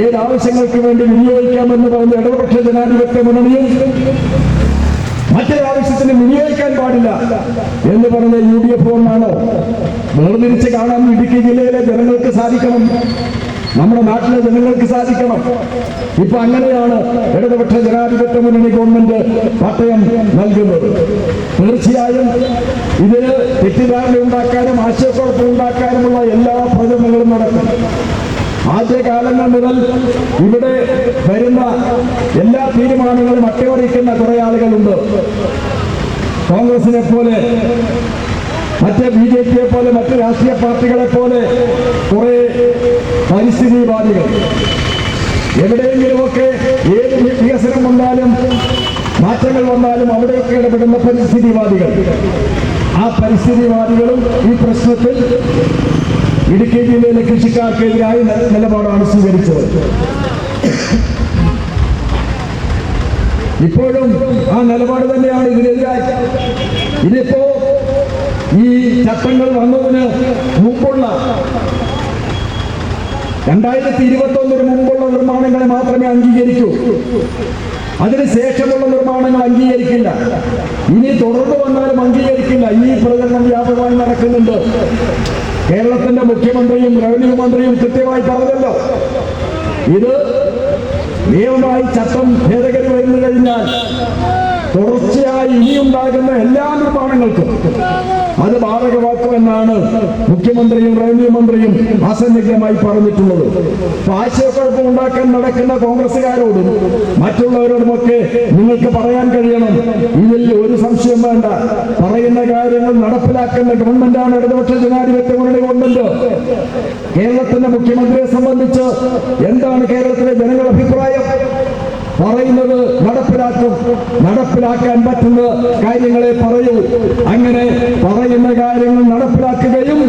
ഏത് ആവശ്യങ്ങൾക്ക് വേണ്ടി വിനിയോഗിക്കാമെന്ന് പറഞ്ഞ് ഇടതുപക്ഷ ജനാധിപത്യ മുന്നണിയും മറ്റൊരാവശ്യത്തിന് വിനിയോഗിക്കാൻ പാടില്ല എന്ന് പറഞ്ഞ UDF ഒന്നാണോ? വേർതിരിച്ച് കാണാൻ ഇടുക്കി ജില്ലയിലെ ജനങ്ങൾക്ക് സാധിക്കണം, നമ്മുടെ നാട്ടിലെ ജനങ്ങൾക്ക് സാധിക്കണം. ഇപ്പൊ അങ്ങനെയാണ് ഇടതുപക്ഷ ജനാധിപത്യ മുന്നണി ഗവൺമെന്റ് പട്ടയം നൽകുന്നത്. തീർച്ചയായും ഇതിന് തെറ്റിദ്ധാരണ ഉണ്ടാക്കാനും ആശയക്കുഴപ്പം ഉണ്ടാക്കാനുമുള്ള എല്ലാ പ്രചരണങ്ങളും നടക്കും. ആദ്യകാലങ്ങൾ മുതൽ ഇവിടെ വരുന്ന എല്ലാ തീരുമാനങ്ങളും അട്ടിമറിക്കുന്ന കുറെ ആളുകളുണ്ട്. കോൺഗ്രസിനെ പോലെ, മറ്റ് BJPയെ പോലെ, മറ്റ് രാഷ്ട്രീയ പാർട്ടികളെ പോലെ കുറെ പരിസ്ഥിതിവാദികൾ. എവിടെയെങ്കിലുമൊക്കെ ഏത് വികസനം വന്നാലും മാറ്റങ്ങൾ വന്നാലും അവിടെയൊക്കെ ഇടപെടുന്ന പരിസ്ഥിതിവാദികൾ. ആ പരിസ്ഥിതിവാദികളും ഈ പ്രശ്നത്തിൽ ഇടുക്കി ജില്ലയിലെ കൃഷിക്കാർക്കെതിരായ നിലപാടാണ് സ്വീകരിച്ചത്. ഇപ്പോഴും ആ നിലപാട് തന്നെയാണ് ഇതിനെതിരായി. ഇതിപ്പോ ഈ ചട്ടങ്ങൾ വന്നതിന് മുമ്പുള്ള 2021 മുമ്പുള്ള നിർമ്മാണങ്ങളെ മാത്രമേ അംഗീകരിക്കൂ. അതിനുശേഷമുള്ള നിർമ്മാണങ്ങൾ അംഗീകരിക്കില്ല. ഇനി തുടർന്ന് വന്നാലും അംഗീകരിക്കില്ല. ഈ പ്രചരണം വ്യാപകമായി നടക്കുന്നുണ്ട്. കേരളത്തിന്റെ മുഖ്യമന്ത്രിയും റവന്യൂ മന്ത്രിയും കൃത്യമായി പറഞ്ഞല്ലോ, ഇത് നിയമമായി ചട്ടം ഭേദഗതി വരുന്നു കഴിഞ്ഞാൽ തുടർച്ചയായി ഇനിയുണ്ടാകുന്ന എല്ലാ നിർമ്മാണങ്ങൾക്കും അത് ബാധകമാക്കുമെന്നാണ് മുഖ്യമന്ത്രിയും റവന്യൂ മന്ത്രിയും അസന്നിഗ്ധമായി പറഞ്ഞിട്ടുള്ളത്. ആശയക്കുഴപ്പം ഉണ്ടാക്കാൻ നടക്കുന്ന കോൺഗ്രസുകാരോടും മറ്റുള്ളവരോടുമൊക്കെ നിങ്ങൾക്ക് പറയാൻ കഴിയണം, ഇതിൽ ഒരു സംശയം വേണ്ട, പറയുന്ന കാര്യങ്ങൾ നടപ്പിലാക്കുന്ന ഗവൺമെന്റാണ് ഇടതുപക്ഷ ജനാധിപത്യ മുന്നണി ഗവൺമെന്റ്. കേരളത്തിന്റെ മുഖ്യമന്ത്രിയെ സംബന്ധിച്ച് എന്താണ് കേരളത്തിലെ ജനങ്ങളുടെ അഭിപ്രായം? പറയുന്നത് നടപ്പിലാക്കും, നടപ്പിലാക്കാൻ പറ്റുന്ന കാര്യങ്ങളെ പറയൂ. അങ്ങനെ പറയുന്ന കാര്യങ്ങൾ നടപ്പിലാക്കുകയും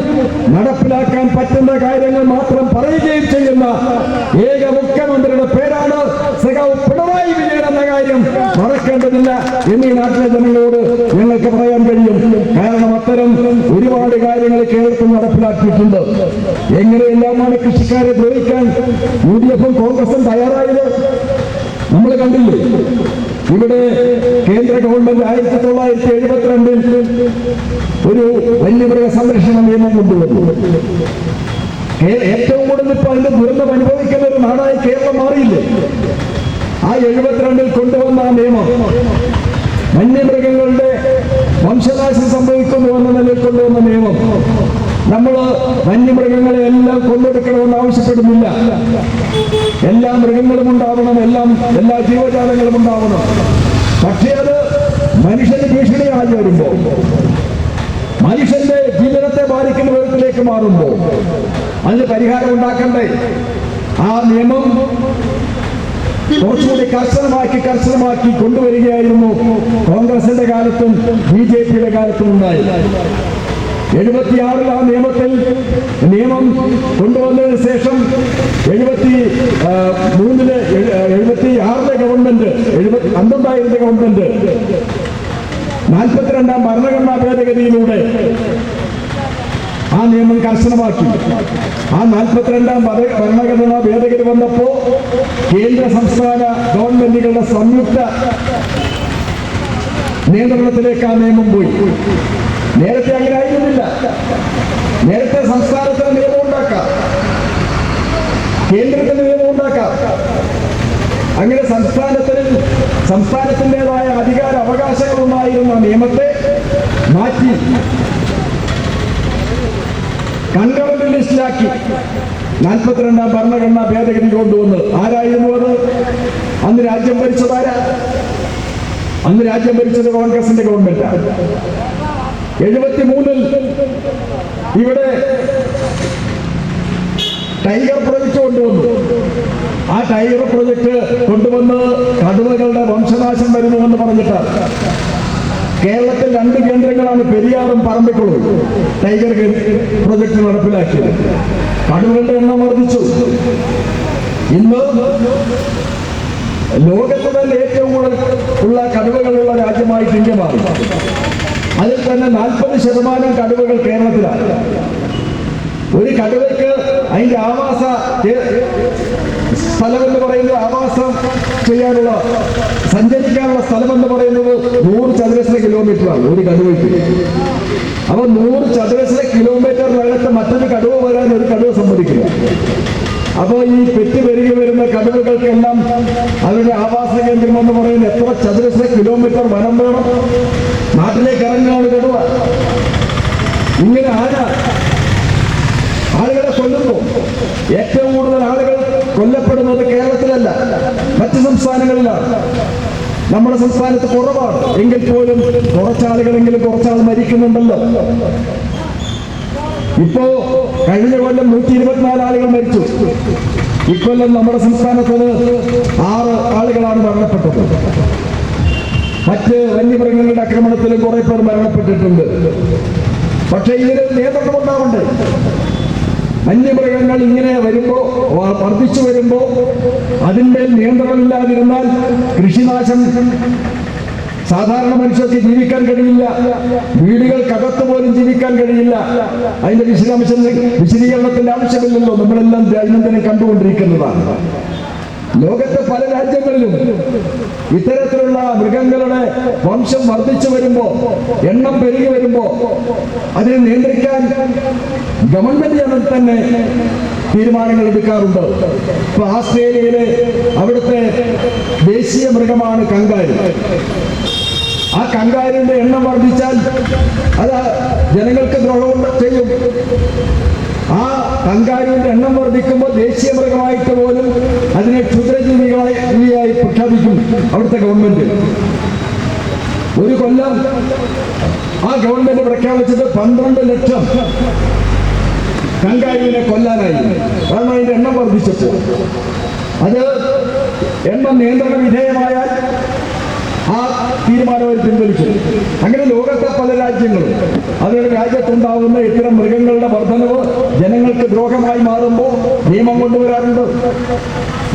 നടപ്പിലാക്കാൻ പറ്റുന്ന കാര്യങ്ങൾ മാത്രം പറയുകയും ചെയ്യുന്ന ഏക മുഖ്യമന്ത്രിയുടെ പേരാണ് സഖാവ് പിണറായി വിജയൻ എന്ന കാര്യം മറക്കേണ്ടതില്ല എന്നീ നാട്ടിലെ ജനങ്ങളോട് ഞങ്ങൾക്ക് പറയാൻ കഴിയും. കാരണം അത്തരം ഒരുപാട് കാര്യങ്ങൾ കേരളത്തിൽ നടപ്പിലാക്കിയിട്ടുണ്ട്. എങ്ങനെയെല്ലാമാണ് കൃഷിക്കാരെ ദ്രോഹിക്കാൻ UDFും കോൺഗ്രസും തയ്യാറായത് നമ്മൾ കണ്ടില്ലേ. ഇവിടെ കേന്ദ്ര ഗവൺമെന്റ് 1972 ഒരു വന്യമൃഗ സംരക്ഷണ നിയമം കൊണ്ടുവന്നു. ഏറ്റവും കൂടുതൽ ഇപ്പൊ അതിന്റെ ദുരന്തം അനുഭവിക്കുന്ന ഒരു നാടായി കേരളം മാറിയില്ലേ. ആ 72 കൊണ്ടുവന്ന ആ നിയമം വന്യമൃഗങ്ങളുടെ വംശനാശം സംഭവിക്കുന്നുവെന്ന നിലയിൽ കൊണ്ടുവന്ന നിയമം. നമ്മൾ വന്യമൃഗങ്ങളെ എല്ലാം കൊന്നെടുക്കണമെന്ന് ആവശ്യപ്പെടുന്നില്ല. എല്ലാ മൃഗങ്ങളും ഉണ്ടാവണം, എല്ലാ ജീവജാലങ്ങളും ഉണ്ടാവണം. പക്ഷേ അത് മനുഷ്യന് ഭീഷണിയായി വരുമ്പോ, മനുഷ്യന്റെ ജീവിതത്തെ ബാധിക്കുന്ന വിധത്തിലേക്ക് മാറുമ്പോ അതിന് പരിഹാരം ഉണ്ടാക്കണ്ടേ? ആ നിയമം കുറച്ചുകൂടി കർശനമാക്കി കൊണ്ടുവരികയായിരുന്നു കോൺഗ്രസിന്റെ കാലത്തും BJPയുടെ കാലത്തും ഉണ്ടായി. 76 ആ നിയമം കൊണ്ടുവന്നതിന് ശേഷം 76 ഗവൺമെന്റ്, അന്നുണ്ടായിരുന്ന ഗവൺമെന്റ് 42ാം ഭരണഘടനാ ഭേദഗതിയിലൂടെ ആ നിയമം കർശനമാക്കി. ആ 42ാം ഭരണഘടനാ ഭേദഗതി വന്നപ്പോ കേന്ദ്ര സംസ്ഥാന ഗവൺമെന്റുകളുടെ സംയുക്ത നിയന്ത്രണത്തിലേക്ക് ആ നിയമം പോയി. നേരത്തെ അങ്ങനെ ആയിരുന്നില്ല. നേരത്തെ സംസ്ഥാനത്തിന് നിയമം ഉണ്ടാക്കാം, കേന്ദ്രത്തിന് നിയമം ഉണ്ടാക്കാം. അങ്ങനെ സംസ്ഥാനത്തിൻ്റെതായ അധികാര അവകാശങ്ങൾ ഉണ്ടായിരുന്ന നിയമത്തെ മാറ്റി കൺകറന്റ് ലിസ്റ്റിലാക്കി 42ാം ഭരണഘടനാ ഭേദഗതി കൊണ്ടുവന്ന്. ആരായിരുന്നു അത്? അന്ന് രാജ്യം ഭരിച്ചതാരാ? അന്ന് രാജ്യം ഭരിച്ചത് കോൺഗ്രസിന്റെ ഗവൺമെന്റാണ്. 73 ഇവിടെ ടൈഗർ പ്രൊജക്ട് കൊണ്ടുവന്നു. ആ ടൈഗർ പ്രൊജക്ട് കൊണ്ടുവന്ന് കടുവകളുടെ വംശനാശം വരുന്നുവെന്ന് പറഞ്ഞിട്ടാണ്. കേരളത്തിൽ 2 കേന്ദ്രങ്ങളാണ്, പെരിയാറും പറമ്പിക്കുളവും. ടൈഗർ പ്രൊജക്ട് നടപ്പിലാക്കിയത്. കടുവകളുടെ എണ്ണം വർദ്ധിച്ചു. ഇന്ന് ലോകത്ത് തന്നെ ഏറ്റവും കൂടുതൽ ഉള്ള കടുവകളുള്ള രാജ്യമായിട്ട് ഇന്ത്യ മാറി. അതിൽ തന്നെ 40% കടുവകൾ കേരളത്തിലാണ്. ഒരു കടുവയ്ക്ക് അതിന്റെ ആവാസ സ്ഥലമെന്ന് പറയുന്നത്, ആവാസം ചെയ്യാനുള്ള സഞ്ചരിക്കാനുള്ള സ്ഥലമെന്ന് പറയുന്നത് 100 ചതുരശ്ര കിലോമീറ്ററാണ് ഒരു കടുവയ്ക്ക്. അപ്പൊ 100 ചതുരശ്ര കിലോമീറ്ററിനകത്ത് മറ്റൊരു കടുവ വരാൻ ഒരു കടുവ സമ്മതിക്കില്ല. അപ്പോൾ ഈ പെറ്റ് പെരുകി വരുന്ന കടുവകൾക്കെല്ലാം അവരുടെ ആവാസ കേന്ദ്രം എന്ന് പറയുന്നത് എത്ര ചതുരശ്ര കിലോമീറ്റർ വനം വേണം? നാട്ടിലേക്ക് ഇറങ്ങാണ് കടുവ. ഇങ്ങനെ ആളുകളെ കൊല്ലുന്നു. ഏറ്റവും കൂടുതൽ ആളുകൾ കൊല്ലപ്പെടുന്നത് കേരളത്തിലല്ല, മറ്റ് സംസ്ഥാനങ്ങളിലാണ്. നമ്മുടെ സംസ്ഥാനത്ത് കുറവാണ്. എങ്കിൽ പോലും കുറച്ചാളുകളെങ്കിലും കുറച്ചാൾ മരിക്കുന്നുണ്ടല്ലോ. ഇപ്പോ കഴിഞ്ഞ കൊല്ലം 124 ആളുകൾ മരിച്ചു. ഇക്കൊല്ലം നമ്മുടെ സംസ്ഥാനത്ത് 6 ആളുകളാണ് മരണപ്പെട്ടത്. മറ്റ് വന്യമൃഗങ്ങളുടെ ആക്രമണത്തിലും കുറെ പേർ മരണപ്പെട്ടിട്ടുണ്ട്. പക്ഷെ ഇതിന് നിയന്ത്രണം ഉണ്ടാവണ്ടേ? വന്യമൃഗങ്ങൾ ഇങ്ങനെ വരുമ്പോ, വർദ്ധിച്ചു വരുമ്പോ അതിന്മേൽ നിയന്ത്രണമില്ലാതിരുന്നാൽ കൃഷിനാശം, സാധാരണ മനുഷ്യർക്ക് ജീവിക്കാൻ കഴിയില്ല, വീടുകൾക്കകത്ത് പോലും ജീവിക്കാൻ കഴിയില്ല. അതിന്റെ വിശദീകരണത്തിന്റെ ആവശ്യമില്ലല്ലോ, നമ്മളെല്ലാം ദൈനംദിനം കണ്ടുകൊണ്ടിരിക്കുന്നതാണ്. ലോകത്തെ പല രാജ്യങ്ങളിലും ഇത്തരത്തിലുള്ള മൃഗങ്ങളുടെ വംശം വർദ്ധിച്ചു വരുമ്പോ, എണ്ണം പെരുകി വരുമ്പോ അതിനെ നിയന്ത്രിക്കാൻ ഗവൺമെന്റ് തന്നെ തീരുമാനങ്ങൾ എടുക്കാറുണ്ട്. ഇപ്പൊ ആസ്ട്രേലിയയിലെ അവിടുത്തെ ദേശീയ മൃഗമാണ് കങ്കാരു. ആ കങ്കാരുവിന്റെ എണ്ണം വർദ്ധിച്ചാൽ അത് ജനങ്ങൾക്ക് ദ്രോഹം ചെയ്യും. ആ കങ്കാരുവിന്റെ എണ്ണം വർദ്ധിക്കുമ്പോൾ ദേശീയ മൃഗമായിട്ട് പോലും അതിനെ ക്ഷുദ്രജീവിയായി പ്രഖ്യാപിക്കും അവിടുത്തെ ഗവൺമെന്റ്. ഒരു കൊല്ലം ആ ഗവൺമെന്റ് പ്രഖ്യാപിച്ചത് 12 ലക്ഷം കങ്കാരുവിനെ കൊല്ലാനായി. കാരണം അതിന്റെ എണ്ണം വർദ്ധിച്ചപ്പോൾ. അത് എണ്ണം നിയന്ത്രണ വിധേയമായാൽ ആ തീരുമാനം അവർ പിൻവലിച്ചു. അങ്ങനെ ലോകത്തെ പല രാജ്യങ്ങളും അവരുടെ രാജ്യത്തുണ്ടാകുന്ന ഇത്തരം മൃഗങ്ങളുടെ വർധനവ് ജനങ്ങൾക്ക് ദ്രോഹമായി മാറുമ്പോൾ നിയമം കൊണ്ടുവരാറുണ്ട്.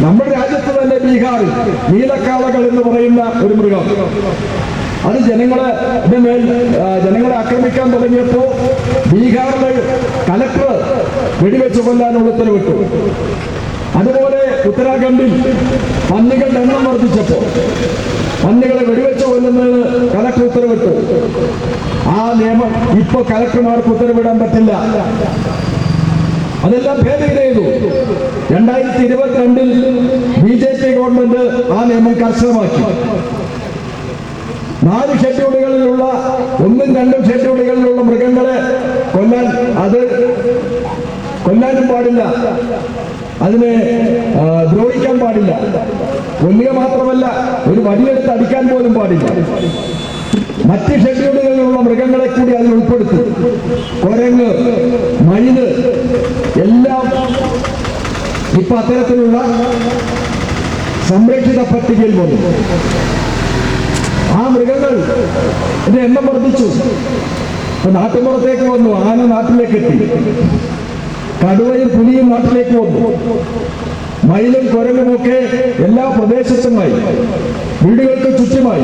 നമ്മുടെ രാജ്യത്ത് തന്നെ ബീഹാറിൽ നീലക്കാളകൾ എന്ന് പറയുന്ന ഒരു മൃഗം, അത് ജനങ്ങളെ ആക്രമിക്കാൻ തുടങ്ങിയപ്പോ ബീഹാറിലെ കലക്ടർ വെടിവെച്ച് കൊല്ലാനുള്ള ഉത്തരവിട്ടു. അതുപോലെ ഉത്തരാഖണ്ഡിൽ പന്നികളുടെ എണ്ണം വർദ്ധിച്ചപ്പോ പന്നികളെ വെടിവെച്ച് കൊല്ലുന്നതിന് കലക്ടർ ഉത്തരവിട്ടു. ആ നിയമം ഇപ്പൊ കലക്ടർമാർക്ക് ഉത്തരവിടാൻ പറ്റില്ല. അതെല്ലാം ഭേദഗതി ചെയ്തു. 2022 BJP ഗവൺമെന്റ് ആ നിയമം കർശനമാക്കി. 4 ഷെഡ്യൂളുകളിലുള്ള 1ഉം 2ഉം ഷെഡ്യൂളുകളിലുള്ള മൃഗങ്ങളെ കൊല്ലാനും പാടില്ല, അതിനെ ദ്രോഹിക്കാൻ പാടില്ല. കൊല്ലുക മാത്രമല്ല, ഒരു വടിയെടുത്ത് അടിക്കാൻ പോലും പാടില്ല. മറ്റ് ഷെഡ്യൂളുകളിലുള്ള മൃഗങ്ങളെ കൂടി അതിൽ ഉൾപ്പെടുത്തി. കുരങ്ങ്, മയില് എല്ലാം ഇപ്പൊ അത്തരത്തിലുള്ള സംരക്ഷിത പട്ടികയിൽ വന്നു. ആ മൃഗങ്ങൾ എണ്ണം വർദ്ധിച്ചു. നാട്ടുമ്പുറത്തേക്ക് വന്നു. ആന നാട്ടിലേക്ക് എത്തി. കടുവയും പുലിയും നാട്ടിലേക്ക് വന്നു. മയിലും കുരങ്ങുമൊക്കെ എല്ലാ പ്രദേശത്തുമായി, വീടുകൾക്ക് ചുറ്റുമായി.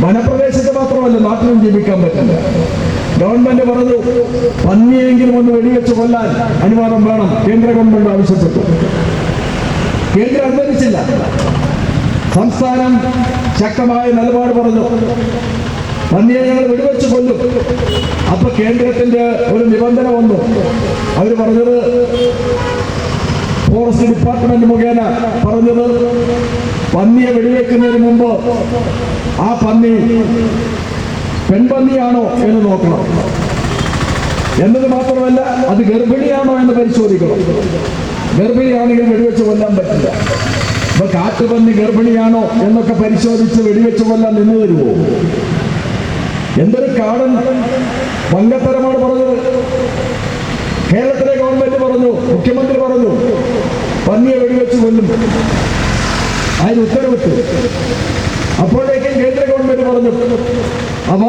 വനപ്രദേശത്ത് മാത്രമല്ല, നാട്ടിലും ജീവിക്കാൻ പറ്റില്ല. ഗവൺമെന്റ് പറഞ്ഞു പന്നിയെങ്കിലും ഒന്ന് വെടിവെച്ച് കൊല്ലാൻ അനുവാദം വേണം. കേന്ദ്ര ഗവൺമെന്റ് ആവശ്യപ്പെട്ടു. കേന്ദ്രം അനുവദിച്ചില്ല. സംസ്ഥാനം ശക്തമായ നിലപാട് പറഞ്ഞു, പന്നിയെ ഞങ്ങൾ വെടിവെച്ച് കൊല്ലും. അപ്പൊ കേന്ദ്രത്തിന്റെ ഒരു നിബന്ധന വന്നു. അവർ പറഞ്ഞത്, ഫോറസ്റ്റ് ഡിപ്പാർട്ട്മെന്റ് മുഖേന പറഞ്ഞത്, പന്നിയെ വെടിവെക്കുന്നതിന് മുമ്പ് ആ പന്നി പെൺപന്നിയാണോ എന്ന് നോക്കണം. എന്നത് മാത്രമല്ല, അത് ഗർഭിണിയാണോ എന്ന് പരിശോധിക്കണം. ഗർഭിണിയാണെങ്കിൽ വെടിവെച്ച് കൊല്ലാൻ പറ്റില്ല. അപ്പൊ കാട്ടുപന്നി ഗർഭിണിയാണോ എന്നൊക്കെ പരിശോധിച്ച് വെടിവെച്ച് കൊല്ലാൻ നിന്ന് തരുമോ? എന്തൊരു കാടൻ വങ്കത്തരമാണ് പറഞ്ഞത്. കേരളത്തിലെ ഗവൺമെന്റ് പറഞ്ഞു, മുഖ്യമന്ത്രി പറഞ്ഞു, പന്നിയെ വെടിവെച്ച് കൊല്ലും. അതിന് ഉത്തരവിട്ടു. അപ്പോഴേക്കും കേന്ദ്ര ഗവൺമെന്റ് പറഞ്ഞു, അവ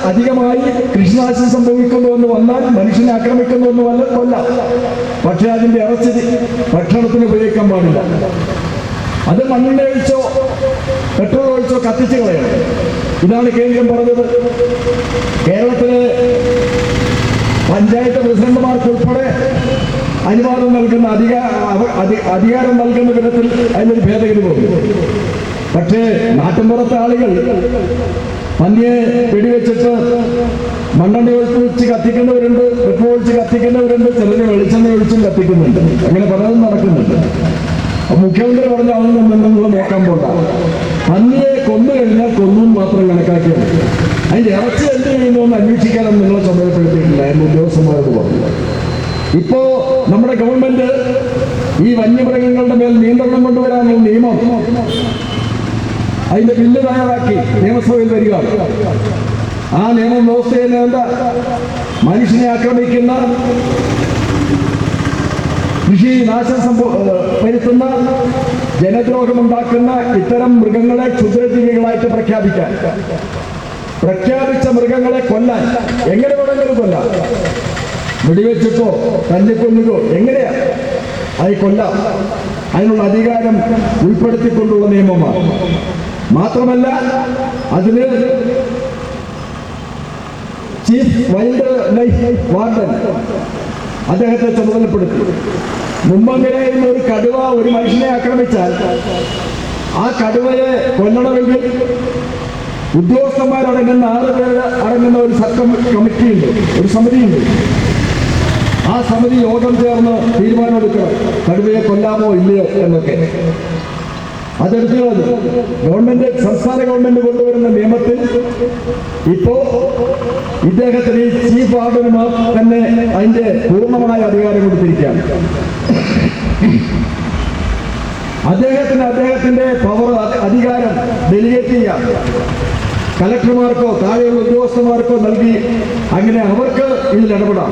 അധികമായി കൃഷിനാശം സംഭവിക്കുന്നുവെന്ന് വന്നാൽ, മനുഷ്യനെ ആക്രമിക്കുന്നുവെന്ന് വന്നാൽ കൊല്ലാം. പക്ഷെ അതിന്റെ ഇറച്ചി ഭക്ഷണത്തിന് ഉപയോഗിക്കാൻ പാടില്ല. അത് മണ്ണെണ്ണ ഒഴിച്ചോ പെട്രോൾ ഒഴിച്ചോ കത്തിച്ചു കളയണം. ഇതാണ് കേന്ദ്രം പറഞ്ഞത്. കേരളത്തിലെ പഞ്ചായത്ത് പ്രസിഡന്റുമാർക്കുൾപ്പെടെ അനുവാദം നൽകുന്ന അധികാരം നൽകുന്ന വിധത്തിൽ അതിനൊരു ഭേദഗതി പോകും. പക്ഷേ നാട്ടിൻപുറത്തെ ആളുകൾ പന്നിയെ വെടിവെച്ചിട്ട് മണ്ണെണ്ണ ഒഴിച്ച് കത്തിക്കുന്നവരുണ്ട്, പെട്രോൾ ഒഴിച്ച് കത്തിക്കുന്നവരുണ്ട്, ചിലര് വെളിച്ചെണ്ണ ഒഴിച്ചും കത്തിക്കുന്നുണ്ട്. അങ്ങനെ പലതും നടക്കുന്നുണ്ട്. മുഖ്യമന്ത്രി പറഞ്ഞ അതൊന്നും നിങ്ങൾ നോക്കാൻ പോണ്ട, പന്നിയെ കൊന്നു കഴിഞ്ഞാൽ കൊന്നും മാത്രം കണക്കാക്കിയാൽ അതിന്റെ ഇറച്ചി എന്ത് ചെയ്യുന്നുവെന്ന് അന്വേഷിക്കാനും നിങ്ങളെ ചുമതലപ്പെടുത്തിയിട്ടില്ല എന്ന് ഉദ്യോഗസ്ഥന്മാരോട് പറഞ്ഞു. ഇപ്പോ നമ്മുടെ ഗവൺമെന്റ് ഈ വന്യമൃഗങ്ങളുടെ മേൽ നിയന്ത്രണം കൊണ്ടുവരാനുള്ള നിയമം അതിന്റെ ബില്ല് തയ്യാറാക്കി നിയമസഭയിൽ വരിക. ആ നിയമം വ്യവസ്ഥയിൽ എന്താ? മനുഷ്യനെ ആക്രമിക്കുന്ന, കൃഷി നാശം വരുത്തുന്ന, ജനദ്രോഹമുണ്ടാക്കുന്ന ഇത്തരം മൃഗങ്ങളെ ക്ഷുദ്രജീവികളായിട്ട് പ്രഖ്യാപിക്കാൻ, പ്രഖ്യാപിച്ച മൃഗങ്ങളെ കൊല്ലാൻ എങ്ങനെ വേണമെങ്കിലും കൊല്ലാം. വെടിവെച്ചിട്ടോ തല്ലിക്കൊല്ലുകയോ എങ്ങനെയാ അത് കൊല്ലാം. അതിനുള്ള അധികാരം ഉൾപ്പെടുത്തിക്കൊണ്ടുള്ള നിയമമാണ്. മാത്രമല്ല അതിന് ചീഫ് വൈൽഡ് ലൈഫ് വാർഡൻ അദ്ദേഹത്തെ ചുമതലപ്പെടുത്തി. മുമ്പങ്ങനെയായിരുന്ന ഒരു കടുവ ഒരു മനുഷ്യനെ ആക്രമിച്ചാൽ ആ കടുവയെ കൊല്ലണമെങ്കിൽ ഉദ്യോഗസ്ഥന്മാരടങ്ങുന്ന 6 പേര് അടങ്ങുന്ന ഒരു കമ്മിറ്റിയുണ്ട്, ഒരു സമിതിയുണ്ട്. ആ സമിതി യോഗം ചേർന്ന് തീരുമാനമെടുക്കണം കടുവയെ കൊല്ലാമോ ഇല്ലയോ എന്നൊക്കെ. അതെടുത്തു ഗവൺമെന്റ്, സംസ്ഥാന ഗവൺമെന്റ് കൊണ്ടുവരുന്ന നിയമത്തിൽ ഇപ്പോ ഇദ്ദേഹത്തിന് ഈ ചീഫ് വാർഡനുമാർ തന്നെ അതിന്റെ പൂർണ്ണമായ അധികാരം കൊടുത്തിരിക്കുകയാണ്. അദ്ദേഹത്തിന്റെ പവർ, അധികാരം ഡെലിഗേറ്റ് ചെയ്യാം കലക്ടർമാർക്കോ താഴെയുള്ള ഉദ്യോഗസ്ഥന്മാർക്കോ നൽകി അങ്ങനെ അവർക്ക് ഇതിൽ ഇടപെടാം.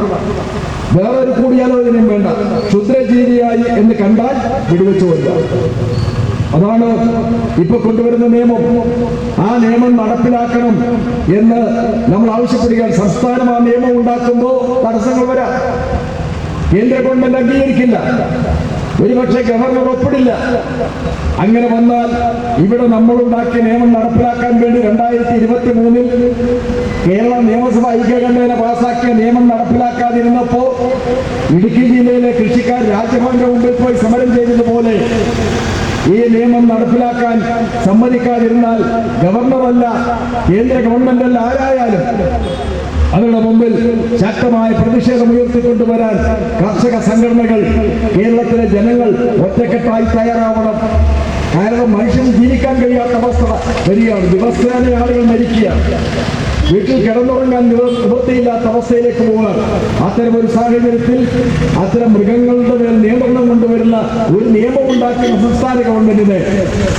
വേറൊരു കൂടിയാലോചനയും വേണ്ട. ക്ഷുദ്രജീവിയായി എന്ന് കണ്ടാൽ വെടിവെച്ചു കൊല്ലാം. അതാണ് ഇപ്പൊ കൊണ്ടുവരുന്ന നിയമം. ആ നിയമം നടപ്പിലാക്കണം എന്ന് നമ്മൾ ആവശ്യപ്പെടുകയാണ്. സംസ്ഥാനം ആ നിയമം ഉണ്ടാക്കുമ്പോൾ തടസ്സങ്ങൾ വരാം. കേന്ദ്ര ഗവൺമെന്റ് അംഗീകരിക്കില്ല, ഒരുപക്ഷെ ഗവർണർ ഒപ്പിടില്ല. അങ്ങനെ വന്നാൽ ഇവിടെ നമ്മളുണ്ടാക്കിയ നിയമം നടപ്പിലാക്കാൻ വേണ്ടി 2023 കേരള നിയമസഭ ഐക്യകണ്ഠേന പാസാക്കിയ നിയമം നടപ്പിലാക്കാതിരുന്നപ്പോ ഇടുക്കി ജില്ലയിലെ കൃഷിക്കാർ രാജ്ഭവന്റെ മുമ്പിൽ പോയി സമരം ചെയ്തതുപോലെ ഈ നിയമം നടപ്പിലാക്കാൻ സമ്മതിക്കാതിരുന്നാൽ ഗവർണറല്ല, കേന്ദ്ര ഗവൺമെന്റ് അല്ല, ആരായാലും അവരുടെ മുമ്പിൽ ശക്തമായ പ്രതിഷേധം ഉയർത്തിക്കൊണ്ടുവരാൻ കർഷക സംഘടനകൾ, കേരളത്തിലെ ജനങ്ങൾ ഒറ്റക്കെട്ടായി തയ്യാറാവണം. കാരണം മനുഷ്യന് ജീവിക്കാൻ കഴിയാത്ത അവസ്ഥ വരികയാണ്. ദിവസേന ആളുകൾ മരിക്കുകയാണ്. വീട്ടിൽ കിടന്നുറങ്ങാൻ നിവൃത്തിയില്ലാത്ത അവസ്ഥയിലേക്ക് പോകാൻ. അത്തരം ഒരു സാഹചര്യത്തിൽ അത്തരം മൃഗങ്ങളുടെ മേൽ നിയന്ത്രണം കൊണ്ടുവരുന്ന ഒരു നിയമം ഉണ്ടാക്കുന്ന സംസ്ഥാന ഗവൺമെന്റിനെ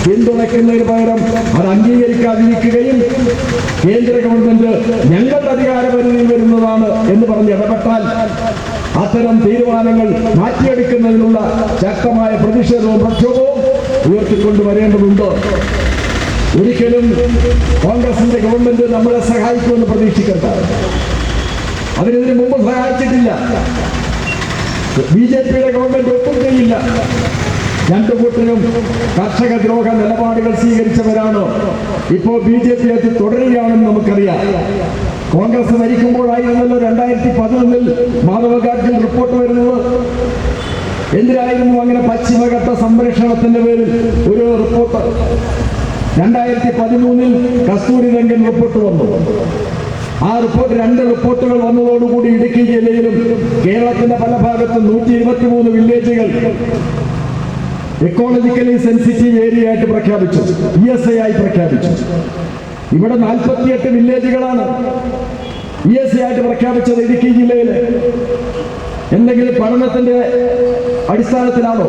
പിന്തുണയ്ക്കുന്നതിന് പകരം അത് അംഗീകരിക്കാതിരിക്കുകയും കേന്ദ്ര ഗവൺമെന്റ് ഞങ്ങളുടെ അധികാരപരിധിയിൽ വരുന്നതാണ് എന്ന് പറഞ്ഞ് ഇടപെട്ടാൽ അത്തരം തീരുമാനങ്ങൾ മാറ്റിയെടുക്കുന്നതിനുള്ള ശക്തമായ പ്രതിഷേധവും പ്രക്ഷോഭവും ഉയർത്തിക്കൊണ്ടുവരേണ്ടതുണ്ട്. ഒരിക്കലും കോൺഗ്രസിന്റെ ഗവൺമെന്റ് നമ്മളെ സഹായിക്കുമെന്ന് പ്രതീക്ഷിക്കണ്ട. അതിനെതിരെ മുമ്പ് സഹായിച്ചിട്ടില്ല. ബിജെപിയുടെ ഗവൺമെന്റ് ഒട്ടും ചെയ്യില്ല. രണ്ടു കൂട്ടരും കർഷക ദ്രോഹ നിലപാടുകൾ സ്വീകരിച്ചവരാണ്. ഇപ്പോ ബിജെപി അത് തുടരുകയാണെന്ന് നമുക്കറിയാം. കോൺഗ്രസ് ഭരിക്കുമ്പോഴായിരുന്നല്ലോ 2011 മാധവഗാഡ്ഗിൽ റിപ്പോർട്ട് വരുന്നത്. എന്തിനായിരുന്നു അങ്ങനെ പശ്ചിമഘട്ട സംരക്ഷണത്തിന്റെ പേരിൽ ഒരു റിപ്പോർട്ട്? 2013 കസ്തൂരി രംഗൻ റിപ്പോർട്ട് വന്നു. ആ റിപ്പോർട്ട്, 2 റിപ്പോർട്ടുകൾ വന്നതോടുകൂടി ഇടുക്കി ജില്ലയിലും കേരളത്തിന്റെ പല ഭാഗത്തും 123 വില്ലേജുകൾ എക്കോളജിക്കലി സെൻസിറ്റീവ് ഏരിയ ആയിട്ട് പ്രഖ്യാപിച്ചു, ESI ആയി പ്രഖ്യാപിച്ചു. ഇവിടെ 48 വില്ലേജുകളാണ് ESI ആയിട്ട് പ്രഖ്യാപിച്ചത് ഇടുക്കി ജില്ലയില്. എന്തെങ്കിലും പഠനത്തിന്റെ അടിസ്ഥാനത്തിലാണോ?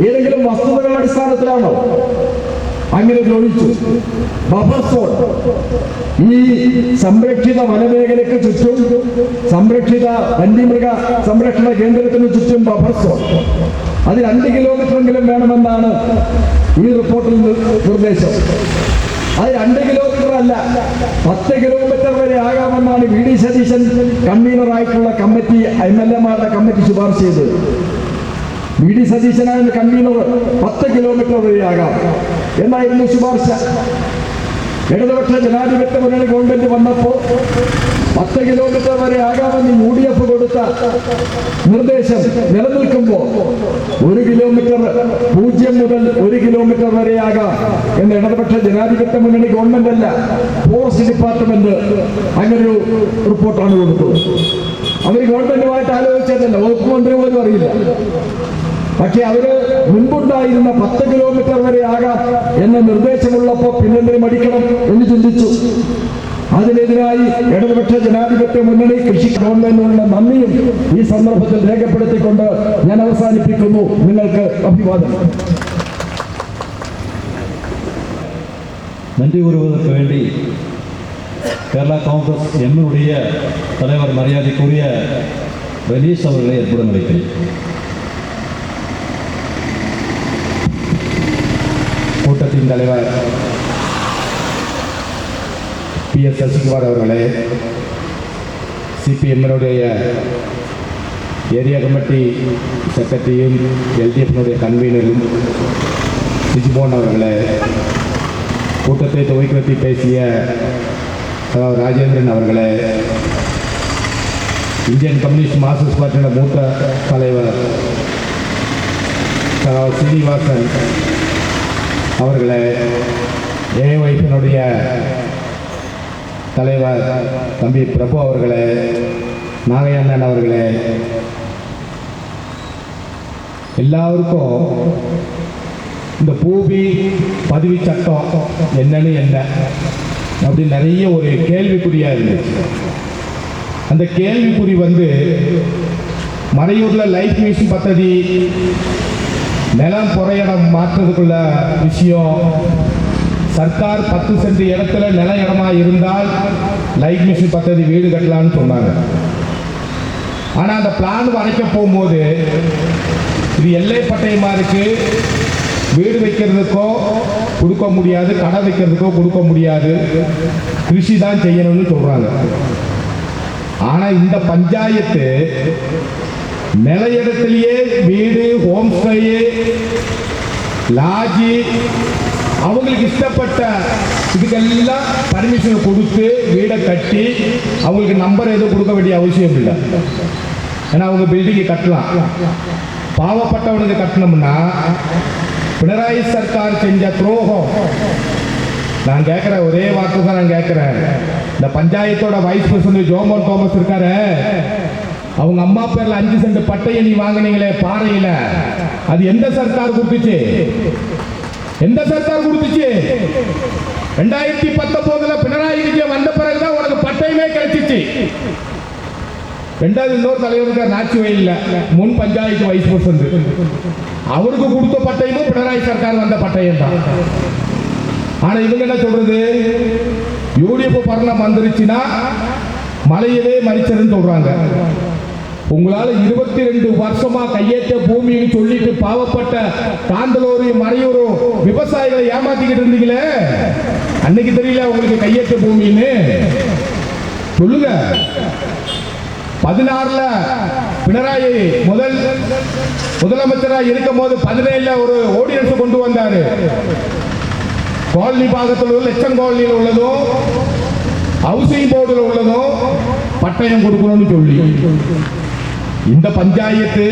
ഏതെങ്കിലും വസ്തുതകളുടെ അടിസ്ഥാനത്തിലാണോ അങ്ങനെ ദ്രോഹിച്ചു? ബഫർ സോൺ, ഈ സംരക്ഷിത വനമേഖലയ്ക്ക് ചുറ്റും, സംരക്ഷിത വന്യമൃഗ സംരക്ഷണ കേന്ദ്രത്തിന് ചുറ്റും ബഫർ സോൺ, അത് 2 കിലോമീറ്ററെങ്കിലും വേണമെന്നാണ് ഈ റിപ്പോർട്ടിൽ നിർദ്ദേശം. അത് 2 കിലോമീറ്റർ അല്ല, 10 കിലോമീറ്റർ വരെ ആകാമെന്നാണ് VD സതീശൻ കൺവീനറായിട്ടുള്ള കമ്മിറ്റി, MLA മാരുടെ കമ്മിറ്റി ശുപാർശ ചെയ്തത്. വി ഡി സതീശനായ കൺവീനർ 10 കിലോമീറ്റർ വരെയാകാം എന്നായിരുന്നു ശുപാർശ. ഇടതുപക്ഷ ജനാധിപത്യ മുന്നണി ഗവൺമെന്റ് വന്നപ്പോൾ 10 കിലോമീറ്റർ വരെ ആകാമെന്ന് UDF കൊടുത്ത നിർദ്ദേശം നിലനിൽക്കുമ്പോൾ 1 കിലോമീറ്റർ 0 മുതൽ 1 കിലോമീറ്റർ വരെയാകാം എന്ന് ഇടതുപക്ഷ ജനാധിപത്യ മുന്നണി ഗവൺമെന്റ് അല്ല, ഫോറസ്റ്റ് ഡിപ്പാർട്ട്മെന്റ് അങ്ങനൊരു റിപ്പോർട്ടാണ് കൊടുത്തത്. അവർ ഗവൺമെന്റുമായിട്ട് ആലോചിച്ചതല്ല, വകുപ്പ് മന്ത്രി പോലും അറിയില്ല. പക്ഷെ അവര് മുൻപുണ്ടായിരുന്ന 10 കിലോമീറ്റർ വരെ ആകാം എന്ന നിർദ്ദേശമുള്ളപ്പോൾ പിന്നെന്തിന് മടിക്കണം എന്ന് ചിന്തിച്ചു. അതിനെതിരായി ഇടതുപക്ഷ ജനാധിപത്യ മുന്നണി കൃഷി ഗവൺമെന്റിനുള്ള നന്ദിയും ഈ സന്ദർഭത്തിൽ രേഖപ്പെടുത്തിക്കൊണ്ട് ഞാൻ അവസാനിപ്പിക്കുന്നു. നിങ്ങൾക്ക് അഭിവാദനം. நன்றி கூறுவதற்கு வேண்டி கேரளா காங்கிரஸ் எம்முடைய தலைவர் மரியாதைக்குரிய ரலீஸ் அவர்களை ஏற்புடன் அழைக்கிறேன். கூட்டத்தின் தலைவர் PS சசிகுமார் அவர்களே, CPM-னுடைய ஏரியா கமிட்டி செக்ரட்டரியும் LDF-னுடைய கன்வீனரும் சிஜிமோன் அவர்களே, கூட்டத்தை துவக்கி வைத்து பேசிய ராஜேந்திரன் அவர்களே, இந்தியன் கம்யூனிஸ்ட் மார்க்சிஸ்ட் பார்ட்டியோட மூத்த தலைவர் சீனிவாசன் அவர்களே, AYF-னுடைய தலைவர் தம்பி பிரபு அவர்களே, நாகையண்ணன் அவர்களே, எல்லாருக்கும் இந்த பூமி பதிவு சட்டம் என்னன்னு என்ன அப்படி நிறைய ஒரு கேள்விக்குறியா இருந்துச்சு. அந்த கேள்விக்குறி மறையூர்ல லைஃப் மிஷன் பദ്ധதி நிலம் புறையிடம் மாற்றுறதுக்குள்ள விஷயம், சர்க்கார் 10 சென்ட் இடத்துல நில இடமா இருந்தால் லைஃப் மிஷன் பദ്ധதி வீடு கட்டலான்னு சொன்னாங்க. ஆனா அந்த பிளான் வரைக்க போகும்போது இது எல்லை பட்டயமா இருக்கு, வீடு வைக்கிறதுக்கோ கொடுக்க முடியாது, கடை வைக்கிறதுக்கோ கொடுக்க முடியாது, கிருஷி தான் செய்யணும்னு சொல்றாங்க. ஆனா இந்த பஞ்சாயத்து நில இடத்திலேயே வீடு, ஹோம் ஸ்டே, லாட்ஜி அவங்களுக்கு இஷ்டப்பட்ட இதுக்கெல்லாம் பர்மிஷன் கொடுத்து வீடை கட்டி அவங்களுக்கு நம்பர் எதுவும் கொடுக்க வேண்டிய அவசியம் இல்லை. ஏன்னா அவங்க பில்டிங்கை கட்டலாம். பாவப்பட்டவனுக்கு கட்டணும்னா பினராயி சர்க்கார் செஞ்ச துரோகம். நான் கேட்கிறேன், ஒரே வார்த்தை தான் நான் கேட்கிறேன். இந்த பஞ்சாயத்தோட வைஸ் பிரசிடன்ட் ஜோமோன் தோமஸ் இருக்காரு, அவங்க அம்மா பேர்ல 5 சென்ட் பட்டையை நீ வாங்கினீங்களே பாறையில, அது எந்த சர்க்கார் கொடுத்துச்சு? எந்த சர்க்கார் கொடுத்துச்சு? 2019 பினராயி விஜயன் வந்த பிறகுதான் உனக்கு பட்டயமே கிடைச்சிச்சு. ரெண்டாவது இன்னொரு தலைவருக்கு நாச்சுவையில் முன் பஞ்சாயத்து வைஸ் பிரசிடன்ட், அவருக்கு கொடுத்த பட்டயமும் பினராயி சர்க்கார் வந்த பட்டயம் தான். ஆனா இவங்க என்ன சொல்றது, UDF பர்ணம் வந்துருச்சுன்னா மலையவே மறிச்சதுன்னு சொல்றாங்க. உங்களால 22 வருஷமா கையேற்ற பூமின்னு சொல்லிட்டு பாவப்பட்ட காந்தலூரும் மறையூரும் விவசாயிகளை ஏமாத்திக்கிட்டு இருந்தீங்களே, அன்னைக்கு தெரியல உங்களுக்கு கையேற்ற பூமின்னு? சொல்லுங்க. 16ல பினராயி முதலமைச்சராக இருக்கும் போது 17ல ஒரு ஆர்டினன்ஸ் கொண்டு வந்தாரு. காலனி பாகத்தில் உள்ள லட்சம் காலனியில் உள்ளதும் ஹவுசிங் போர்டில் உள்ளதும் பட்டயம் கொடுக்கணும்னு சொல்லி, இந்த பஞ்சாயத்து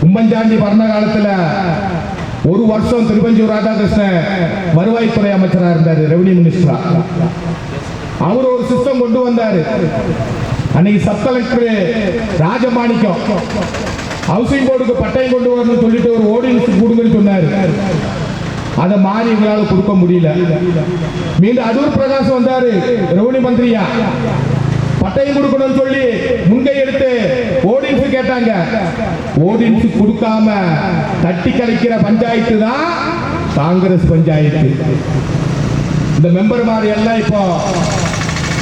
உம்மன்சாண்டி பரண காலத்துல ஒரு வருஷம் திருப்பஞ்சூர் ராதாகிருஷ்ணன் வருவாய்த்துறை அமைச்சராக இருந்தாரு, ரெவன்யூ மினிஸ்டரா. அவர் ஒரு சிஸ்டம் கொண்டு வந்தாரு. அன்னைக்கு சப் கலெக்டர் ராஜமாணிக்கம் ஹவுசிங் போர்டுக்கு பட்டயம் கொண்டு வரணும்னு சொல்லிட்டு ஒரு ஆர்டினன்ஸ் கொடுங்கன்னு சொன்னாரு. அதை மாறி இவங்களால கொடுக்க முடியல. மீண்டும் அடூர் பிரகாஷ் வந்தாரு ரெவன்யூ மந்திரியா, பட்டயம் கொடுக்கணும்னு சொல்லி முன்கை எடுத்து ஆர்டினன்ஸ் கேட்டாங்க. ஆர்டினன்ஸ் கொடுக்காம தட்டி கழிக்கிற பஞ்சாயத்து தான் காங்கிரஸ் பஞ்சாயத்து. இந்த மெம்பர் மாதிரி எல்லாம் இப்போ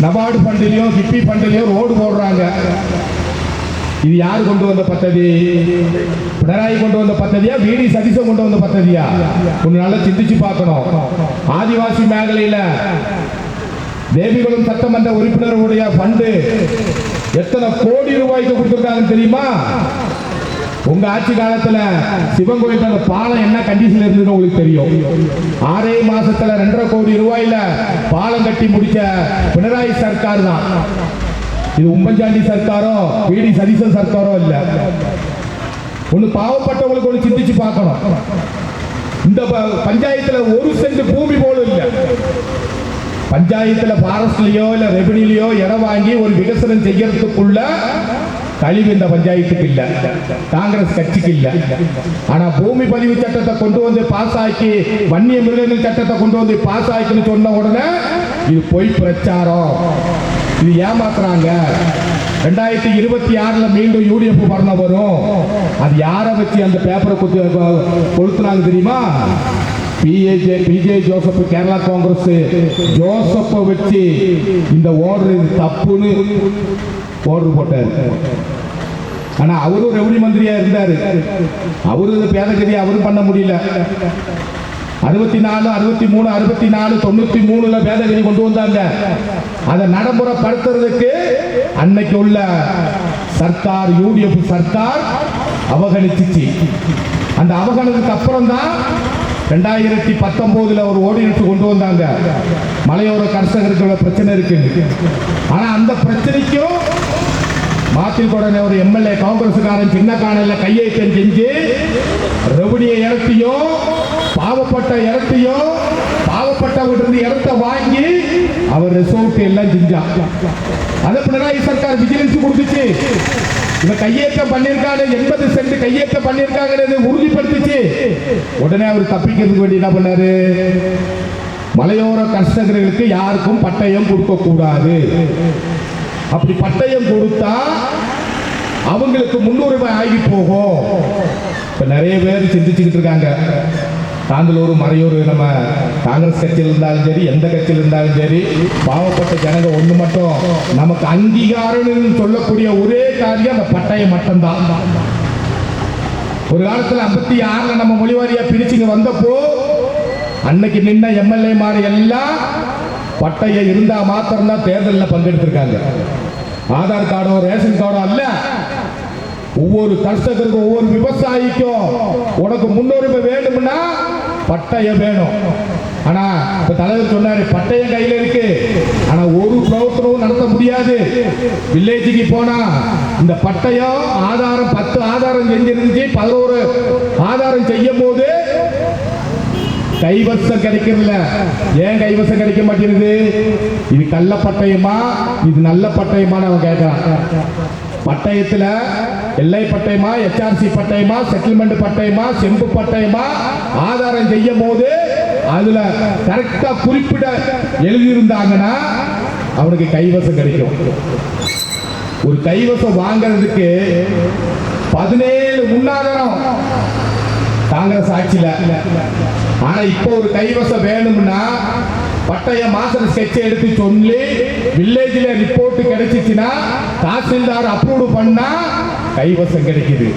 நபார்டு ஃபண்டிலையும் கிப்பி ஃபண்டிலையும் ரோடு போடுறாங்க. இது யாரு கொண்டு வந்த பദ്ധதி? பினராயி கொண்டு வந்த பദ്ധதியா, VD சதீசன் கொண்டு வந்த பദ്ധதியா? கொஞ்சம் நல்லா சிந்திச்சு பார்க்கணும். ஆதிவாசி மேഖലയിல தேவிகுளம் சட்டமன்ற உறுப்பினருடைய ஃபண்டு எத்தனை கோடி ரூபாய்க்கு கொடுத்திருக்காங்கன்னு தெரியுமா? உங்க ஆட்சி காலத்துல சிவன் கோயில் அந்த பாலம் என்ன கண்டிஷன்ல இருந்ததுன்னு உங்களுக்கு தெரியும். 6 மாசத்துல 2.5 கோடி ரூபாயில பாலம் கட்டி முடிச்ச பினராயி சர்க்கார் தான். இது உம்மன்சாண்டி சர்க்காரோ பிடி சதீசன் சர்க்காரோ இல்ல. ஒண்ணு பாவப்பட்டவங்களுக்கு ஒண்ணு சிந்திச்சு பார்க்கணும். இந்த பஞ்சாயத்துல 1 சென்ட் பூமி போல இல்ல. பஞ்சாயத்துல ஃபாரஸ்ட்லயோ இல்ல ரெவென்யூலயோ இடம் வாங்கி ஒரு விகசனம் செய்யறதுக்குள்ள கழிவு இந்த பஞ்சாயத்துக்கு இல்ல, காங்கிரஸ் கட்சிக்கு இல்ல. ஆனா பூமி பதிவு சட்டத்தை கொண்டு வந்து பாஸ் ஆக்கி, வன்னிய மிருகங்கள் சட்டத்தை கொண்டு வந்து பாஸ் ஆக்கின்னு சொன்ன உடனே இது பொய் பிரச்சாரம், இது ஏமாத்துறாங்க. 2026 மீண்டும் யூடிஎஃப் பரணம் வரும். அது யாரை வச்சு அந்த பேப்பரை கொளுத்துனாங்க தெரியுமா? பிஜே ஜோசப் கேரளா காங்கிரஸ் ஜோசப்பை வச்சு இந்த ஓடுறது தப்புன்னு ஓர்டர் போட்டார். ஆனா அவரும் ரெவன்யூ மந்திரியா இருந்தாரு. அவரு பேதகதி அவரும் பண்ண முடியல. 64, 63, 64, 93 பேதகதி கொண்டு வந்தாங்க. அதை நடைமுறைப்படுத்துறதுக்கு அன்னைக்கு உள்ள சர்க்கார், யூடிஎஃப் சர்க்கார் அவகணிச்சு. அந்த அவகணத்துக்கு அப்புறம் தான் 2019 ஒரு ஓடினன்ஸ் கொண்டு வந்தாங்க. மலையோர கர்ஷகர்களோட பிரச்சனை இருக்கு. ஆனா அந்த பிரச்சனைக்கும் மாத்திருக்கோட ஒரு எம்எல்ஏ காங்கிரஸ்காரன் சின்ன காணல கையெழுத்தம் செஞ்சு ரெவன்யூ இடத்தையும் பாவப்பட்ட இடத்தையும் பாவப்பட்டவங்க இடத்தை வாங்கி அவர் ரிசோர்ட் எல்லாம் செஞ்சா. அதை பினராயி சர்க்கார் விஜிலன்ஸ் கொடுத்துச்சு. இவன் கையேற்றம் பண்ணிருக்காங்க, 80 சென்ட் கையேற்றம் பண்ணிருக்காங்க உறுதிப்படுத்துச்சு. உடனே அவர் தப்பிக்கிறதுக்கு வேண்டி என்ன பண்ணாரு? மலையோர கர்ஷகர்களுக்கு யாருக்கும் பட்டயம் கொடுக்க கூடாது. அப்படி பட்டயம் கொடுத்தா அவங்களுக்கு முன்னுரிமை ஆகி போகும். இப்ப நிறைய பேர் சிந்திச்சுக்கிட்டு இருக்காங்க. தாங்களூர், மறையூர், நம்ம காங்கிரஸ் கட்சியில் இருந்தாலும் சரி, எந்த கட்சியில் இருந்தாலும் சரி, பாவப்பட்ட ஜனங்க ஒண்ணு மட்டும் நமக்கு அங்கீகாரம் சொல்லக்கூடிய ஒரே காரியம் அந்த பட்டயம் மட்டும்தான். ஒரு காலத்துல 56 நம்ம மொழிவாரியா பிரிச்சுங்க வந்தப்போ அன்னைக்கு நின்ன எம்எல்ஏ மாதிரி எல்லாம் பட்டயம் இருந்தா மாத்திரம் தான் தேர்தலில் பங்கெடுத்திருக்காங்க. ஆதார் கார்டோ ரேஷன் கார்டோ அல்ல. ஒவ்வொரு கர்ஷகருக்கும், ஒவ்வொரு விவசாயிக்கும் உனக்கு முன்னுரிமை வேண்டும்னா பட்டயம் வேணும். ஆனா இப்ப தலைவர் சொன்னாரு, பட்டயம் கையில இருக்கு, ஆனா ஒரு பிரவர்த்தனமும் நடத்த முடியாது. வில்லேஜுக்கு போனா இந்த பட்டயம் ஆதாரம் 10 ஆதாரம் செஞ்சிருந்துச்சு, 11 ஆதாரம் செய்யும் போது கைவசம் கிடைக்கல. ஏன் கைவசம் கிடைக்க மாட்டேங்குது? இது கள்ள பட்டயமா, இது நல்ல பட்டயமா அவன் கேட்கிறான். பட்டயத்துல எல்லை பட்டயமா, HRC பட்டயமா, செட்டில்மெண்ட் பட்டயமா, செம்பு பட்டயமா ஆதாரம் செய்யும் போது அதுல கரெக்டா குறிப்பிட எழுதியிருந்தாங்கன்னா அவனுக்கு கைவசம் கிடைக்கும். ஒரு கைவசம் வாங்கிறதுக்கு 17 முன்னாதாரம் காங்கிரஸ் ஆட்சியில. ஆனா இப்போ ஒரு கைவசம் வேணும்னா பட்டய மாசம் ஸ்கெட்ச் எடுத்து சொல்லி வில்லேஜ்ல ரிப்போர்ட் கிடைச்சிச்சுன்னா தாசில்தார் அப்ரூவ் பண்ணா கைவசம் கிடைக்குது.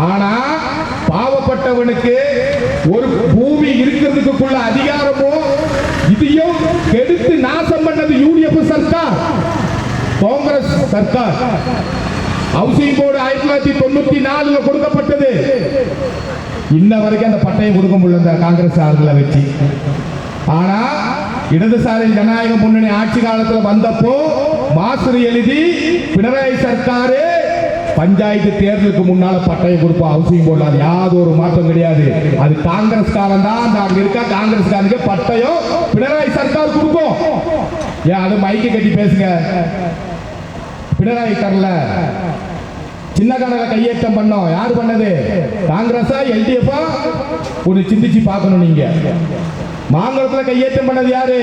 ஆனா பாவப்பட்டவனுக்கு ஒரு பூமி இருக்கிறதுக்குள்ள அதிகாரமோ இதையும் கெடுத்து நாசம் பண்ணது UDF Sarkar, Congress Sarkar. Housing board 1994 கொடுக்கப்பட்டது. இன்ன வரைக்கும் அந்த பட்டயம் கொடுக்க முடியல காங்கிரஸ் ஆளுகளை வச்சு. ஆனா இடதுசாரி ஜனநாயக முன்னணி ஆட்சி காலத்தில் வந்தப்போ மாஸ்டர் எழுதி பினராயி சர்க்காரு பஞ்சாயத்து தேர்தலுக்கு முன்னால பட்டயம் கொடுப்போம் ஹவுசிங் போர்டு. அது யாவது ஒரு மாற்றம் கிடையாது. அது காங்கிரஸ் காலம் தான். அங்க இருக்க காங்கிரஸ் காரங்க பட்டயம் பினராயி சர்க்கார் கொடுக்கும். ஏன் அது மைக்கு கட்டி பேசுங்க. பினராயி தரல, சின்ன கணல கையேற்றம் பண்ணோம். யாரு பண்ணது? காங்கிரஸா எல்டிஎஃபா? ஒரு சிந்திச்சு பார்க்கணும். நீங்க மாங்கலத்துல கையேற்றம் பண்ணது யாரு?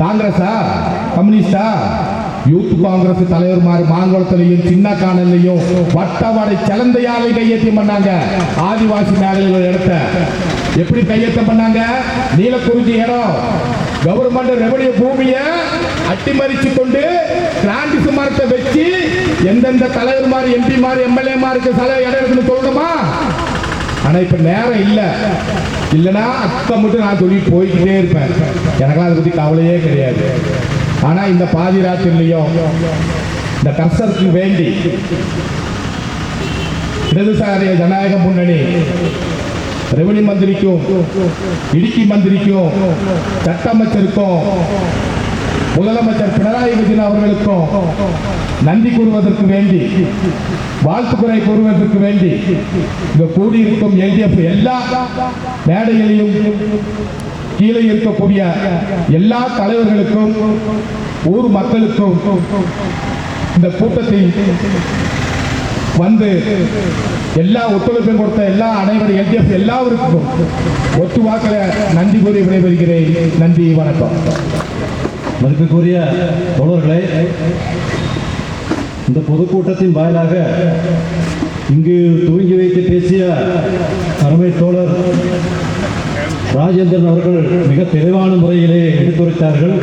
காங்கிரஸா கம்யூனிஸ்டா? யூத் காங்கிரஸ் தலைவர் மாங்குளத்திலையும் சின்ன காணலையும் வட்டவடை சிலந்தையாலை கையேற்றம் பண்ணாங்க. ஆதிவாசி மேல இடத்த எப்படி கையேற்றம் பண்ணாங்க? நீலக்குறிச்சி இடம் கவர்மெண்ட் ரெவன்யூ பூமியை அட்டிமறிச்சு கொண்டு கிராண்டிஸ் மரத்தை வச்சு எந்தெந்த தலைவர் மாதிரி எம்பி மாதிரி எம்எல்ஏ மாதிரி இடம் இருக்குன்னு சொல்லணுமா? ஆனா இப்ப நேரம் இல்ல. இல்லைன்னா அத்தை மட்டும் நான் சொல்லி போய்கிட்டே இருப்பேன். எனக்கெல்லாம் அதை பத்தி கவலையே கிடையாது. ஆனா இந்த பாதி ராத்திரிலையும் இந்த கர்சருக்கு வேண்டி இடதுசாரி ஜனநாயக முன்னணி ரெவன்யூ மந்திரிக்கும் இடுக்கி மந்திரிக்கும் சட்ட அமைச்சருக்கும் முதலமைச்சர் பினராயி விஜயன் அவர்களுக்கும் நன்றி கூறுவதற்கு வேண்டி வாழ்த்துக்குறை கூறுவதற்கு வேண்டி இங்கு கூடியிருக்கும் எல்டிஎஃப் எல்லா மேடைகளையும் கீழே இருக்கக்கூடிய எல்லா தலைவர்களுக்கும் ஊர் மக்களுக்கும் இந்த கூட்டத்தில் வந்து எல்லா ஒத்துழைப்பையும் கொடுத்த எல்லா அனைவரும் எல்டிஎஃப் எல்லாருக்கும் ஒத்து வாக்கில நன்றி கூறி விடைபெறுகிறேன். நன்றி, வணக்கம். மதிப்புக்குரிய தோழர்களே, இந்த பொதுக்கூட்டத்தின் வாயிலாக இங்கு துவங்கி வைத்து பேசிய அருமை தோழர் ராஜேந்திரன் அவர்கள் மிக தெளிவான முறையிலே எடுத்துரைத்தார்கள்.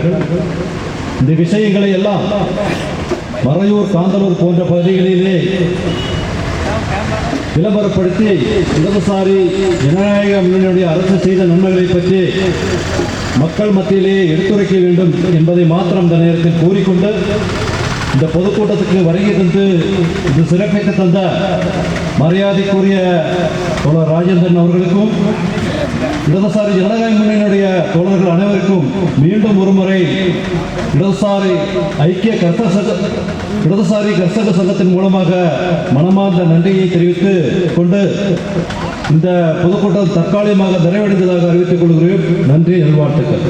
இந்த விஷயங்களை எல்லாம் மறையூர், காந்தலூர் போன்ற பகுதிகளிலே விளம்பரப்படுத்தி இடதுசாரி ஜனநாயக முன்னணியுடைய அரசு செய்த நன்மைகளை பற்றி மக்கள் மத்தியிலே எடுத்துரைக்க வேண்டும் என்பதை மாத்திரம் இந்த நேரத்தில் கூறிக்கொண்டு இந்த பொதுக்கூட்டத்துக்கு வருகை தந்து இது சிறப்பித்து தந்த மரியாதைக்குரிய தோழர் ராஜேந்திரன் அவர்களுக்கும் இடதுசாரி ஜனநாயக முன்னணியுடைய தோழர்கள் அனைவருக்கும் மீண்டும் ஒருமுறை இடதுசாரி கர்ஷக சங்கத்தின் மூலமாக மனமார்ந்த நன்றியை தெரிவித்து கொண்டு இந்த பொதுக்கூட்டம் தற்காலிகமாக நிறைவடைந்ததாக அறிவித்துக் கொள்கிறேன். நன்றி, நல்வாழ்த்துக்கள்.